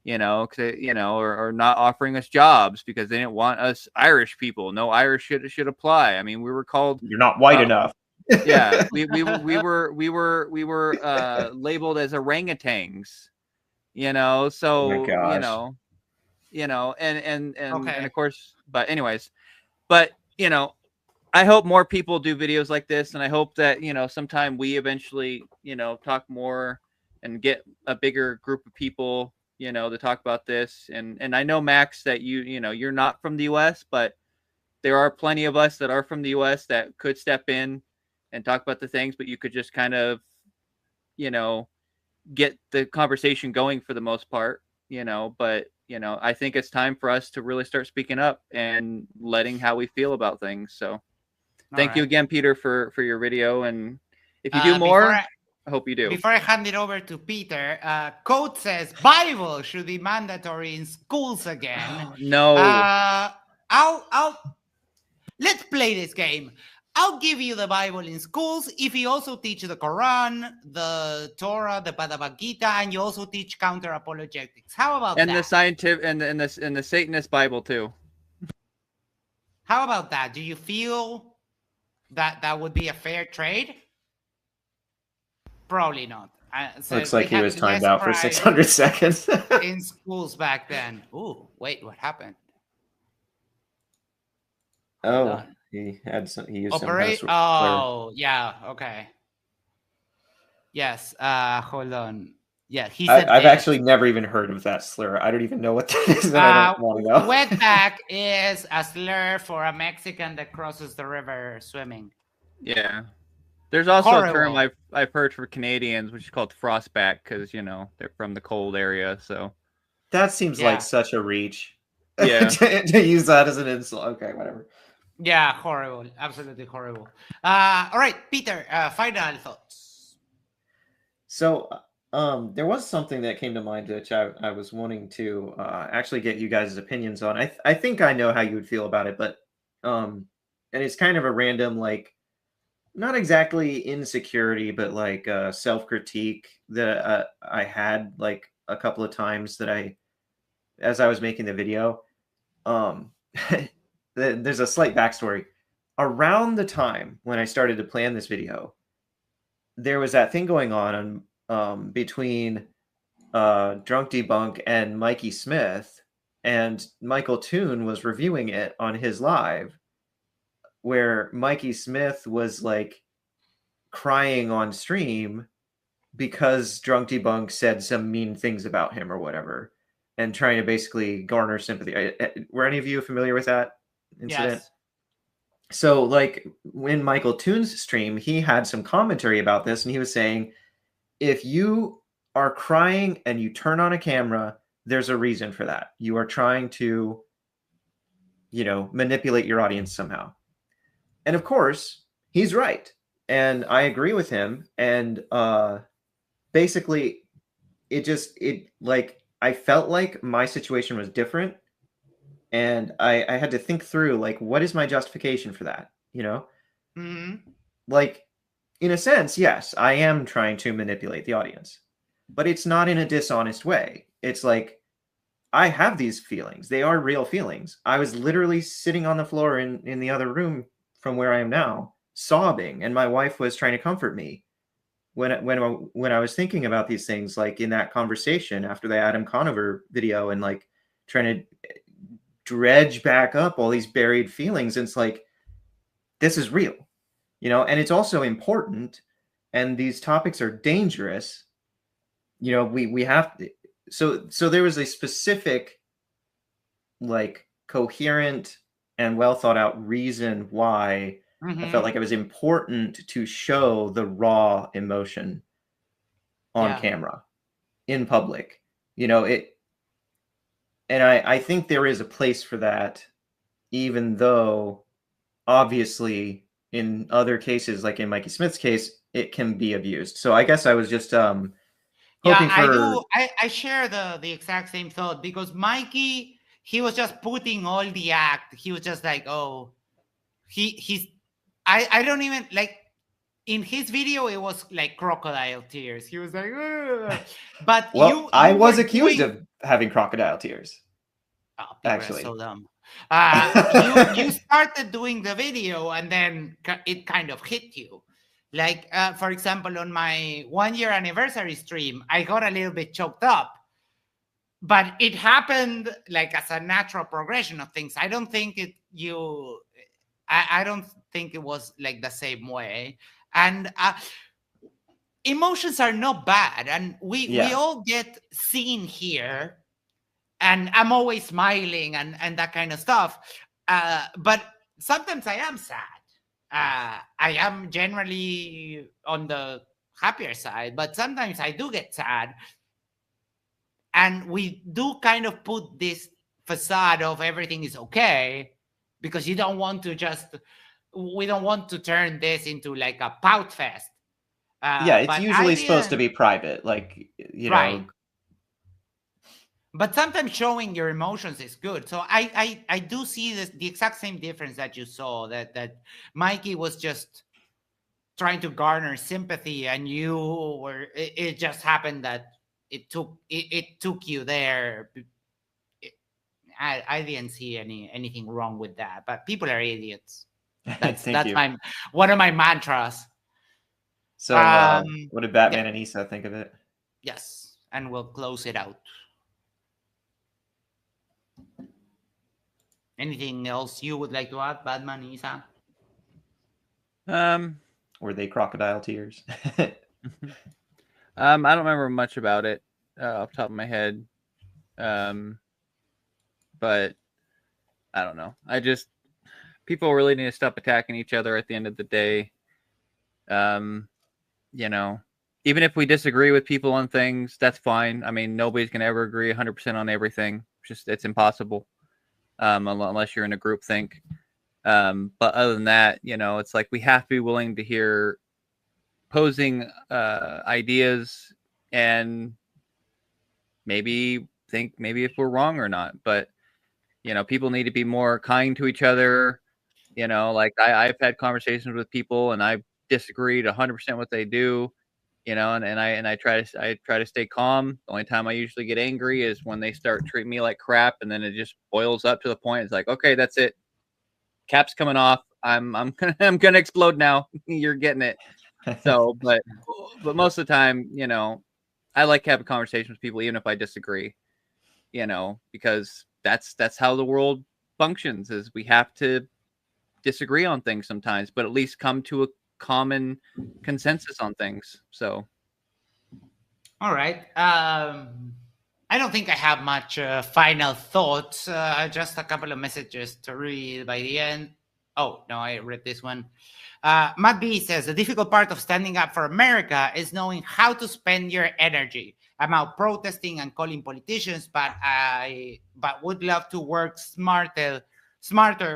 E: you know, or not offering us jobs because they didn't want us Irish people. No Irish should apply. I mean, we were called.
C: You're not white enough.
E: Yeah, we were labeled as orangutans. You know, so
C: Oh my gosh.
E: and
B: Okay.
E: of course, but anyways, you know. I hope more people do videos like this, and I hope that, you know, sometime we eventually, you know, talk more and get a bigger group of people, you know, to talk about this. And I know, Max, that you know, you're not from the U.S., but there are plenty of us that are from the U.S. that could step in and talk about the things, but you could just kind of, you know, get the conversation going for the most part, you know, but, you know, I think it's time for us to really start speaking up and letting how we feel about things. So. Thank you
B: right.
E: again, Peter, for your video. And if you do
B: Before
E: more,
B: I-
E: I hope you do.
B: Before I hand it over to Peter, Code says Bible should be mandatory in schools again.
E: No.
B: Let's play this game. I'll give you the Bible in schools if you also teach the Quran, the Torah, the Bhagavad Gita, and you also teach counter apologetics. How about
E: And
B: that?
E: the scientific and the Satanist Bible too.
B: How about that? Do you feel that that would be a fair trade? Probably not. So
C: Looks like
B: we
C: he
B: had
C: was timed
B: less
C: out for
B: crime
C: 600 seconds.
B: in schools back then. Ooh, wait, what happened? Hold
C: Oh,
B: on.
C: he had some. He used some kind of
B: Operate.
C: sort of slur.
B: Oh, yeah. Okay. Yes. Hold on. Yeah, he
C: I,
B: said
C: I've
B: this.
C: actually never even heard of that slur. I don't even know what that is, and I don't want to know.
B: Wetback is a slur for a Mexican that crosses the river swimming.
E: Yeah. There's also a term
B: Horrible.
E: I've heard for Canadians, which is called frostback, because they're from the cold area. So
C: That seems
B: Yeah.
C: like such a reach.
E: Yeah.
C: to use that as an insult. Okay, whatever.
B: Yeah, horrible. Absolutely horrible. All right, Peter, final thoughts.
C: So, there was something that came to mind which I was wanting to actually get you guys' opinions on. I think I know how you would feel about it, but and it's kind of a random, like, not exactly insecurity, but like self-critique that I had like a couple of times that as I was making the video. There's a slight backstory. Around the time when I started to plan this video, there was that thing going on between Drunk Debunk and Mikey Smith, and Michael Toon was reviewing it on his live, where Mikey Smith was like crying on stream because Drunk Debunk said some mean things about him or whatever, and trying to basically garner sympathy. Were any of you familiar with that incident?
B: Yes.
C: So, like, when Michael Toon's stream, he had some commentary about this, and he was saying, if you are crying and you turn on a camera, there's a reason for that. You are trying to, manipulate your audience somehow. And of course, he's right. And I agree with him. And basically, I felt like my situation was different. And I had to think through, like, what is my justification for that?
B: Mm-hmm.
C: Like, in a sense, yes, I am trying to manipulate the audience, but it's not in a dishonest way. It's like, I have these feelings. They are real feelings. I was literally sitting on the floor in the other room from where I am now, sobbing, and my wife was trying to comfort me when I was thinking about these things, like in that conversation after the Adam Conover video, and like trying to dredge back up all these buried feelings. And it's like, this is real, and it's also important, and these topics are dangerous. We have to, so there was a specific, like, coherent and well thought out reason why I felt like it was important to show the raw emotion on camera in public. And I think there is a place for that, even though obviously in other cases, like in Mikey Smith's case, it can be abused. So I guess I was just hoping
B: I
C: for...
B: do. I share the exact same thought, because Mikey, he was just putting all the act. He was just like, oh, I don't even, like, in his video, it was like crocodile tears. He was like, ugh. But
C: well, I was accused
B: doing...
C: of having crocodile tears.
B: Oh, people
C: actually.
B: are so dumb. You started doing the video, and then it kind of hit you. Like, for example, on my 1-year anniversary stream, I got a little bit choked up. But it happened like as a natural progression of things. I don't think I don't think it was like the same way. And emotions are not bad. And we all get seen here. And I'm always smiling and that kind of stuff. But sometimes I am sad. I am generally on the happier side, but sometimes I do get sad. And we do kind of put this facade of everything is okay, because you don't want to just we don't want to turn this into like a pout fest.
C: Yeah, it's
B: but
C: usually
B: I
C: supposed to
B: didn't-
C: be private, like, you
B: Right.
C: know.
B: But sometimes showing your emotions is good. So I do see the exact same difference that you saw, that Mikey was just trying to garner sympathy, and you were, it just happened that it took you there. I didn't see anything wrong with that, but people are idiots. That's
C: Thank you.
B: one of my mantras.
C: So, what did Batman and Issa think of it?
B: Yes, and we'll close it out. Anything else you would like to add, Batman, Issa?
C: Were they crocodile tears?
E: I don't remember much about it off the top of my head. But I don't know. People really need to stop attacking each other at the end of the day. You know, even if we disagree with people on things, that's fine. I mean, nobody's going to ever agree 100% on everything. It's impossible. Unless you're in a group think. But other than that, you know, it's like we have to be willing to hear opposing ideas and maybe think maybe if we're wrong or not. But, you know, people need to be more kind to each other. You know, like I've had conversations with people and I've disagreed 100% what they do. You know, and I try to stay calm. The only time I usually get angry is when they start treating me like crap, and then it just boils up to the point. It's like, okay, that's it. Cap's coming off. I'm gonna explode now. You're getting it. So, but most of the time, you know, I like having conversations with people, even if I disagree. You know, because that's how the world functions. Is we have to disagree on things sometimes, but at least come to a common consensus on things. So,
B: all right. I don't think I have much final thoughts. Just a couple of messages to read by the end. Oh, no, I read this one. Matt B says, the difficult part of standing up for America is knowing how to spend your energy. I'm out protesting and calling politicians, but would love to work smarter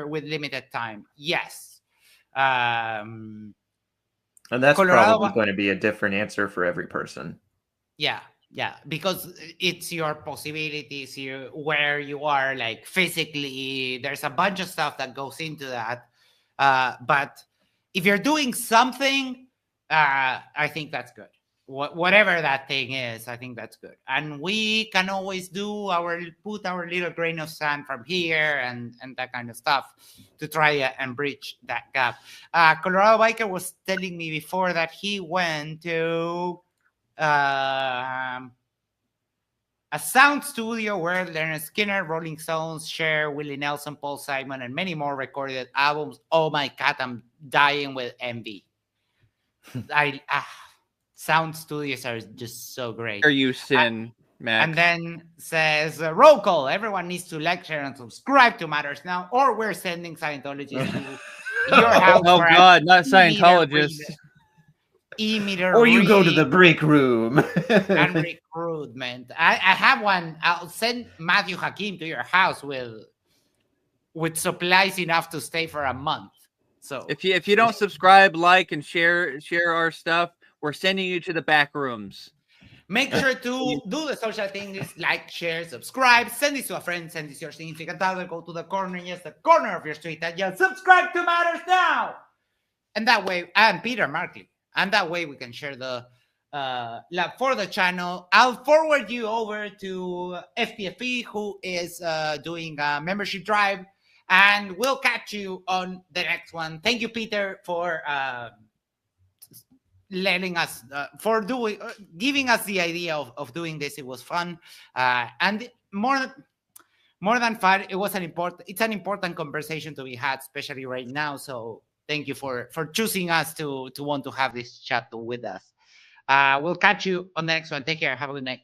B: with limited time. Yes.
C: And that's
B: Colorado-
C: probably going to be a different answer for every person.
B: Yeah, because it's your possibilities, where you are, like physically. There's a bunch of stuff that goes into that. But if you're doing something, I think that's good. Whatever that thing is, I think that's good. And we can always put our little grain of sand from here and that kind of stuff to try and bridge that gap. Colorado Biker was telling me before that he went to a sound studio where Leonard Skinner, Rolling Stones, Cher, Willie Nelson, Paul Simon, and many more recorded albums. Oh my God, I'm dying with envy. Sound studios are just so great.
E: are you sin, Max?
B: And then says, roll call. Everyone needs to like, share, and subscribe to Matters Now, or we're sending Scientologists to your house.
E: Oh
B: for
E: God, not
B: e-meter
E: Scientologists.
B: E-meter
C: Or you go to
B: reading
C: the break room.
B: and recruitment. I have one. I'll send Matthew Hakim to your house with supplies enough to stay for a month. So
E: If you don't subscribe, like, and share our stuff, we're sending you to the back rooms.
B: make sure to do the social things, like, share, subscribe, send this to a friend, send this to your significant other, go to the corner, yes, the corner of your street, and yell, subscribe to Matters Now. And that way, and Peter Markley, and that way we can share the love for the channel. I'll forward you over to FPFE, who is doing a membership drive, and we'll catch you on the next one. Thank you, Peter, for letting us giving us the idea of doing this. It was fun, and more than fun, it's an important conversation to be had, especially right now. So thank you for choosing us to want to have this chat with us. We'll catch you on the next one. Take care. Have a good night.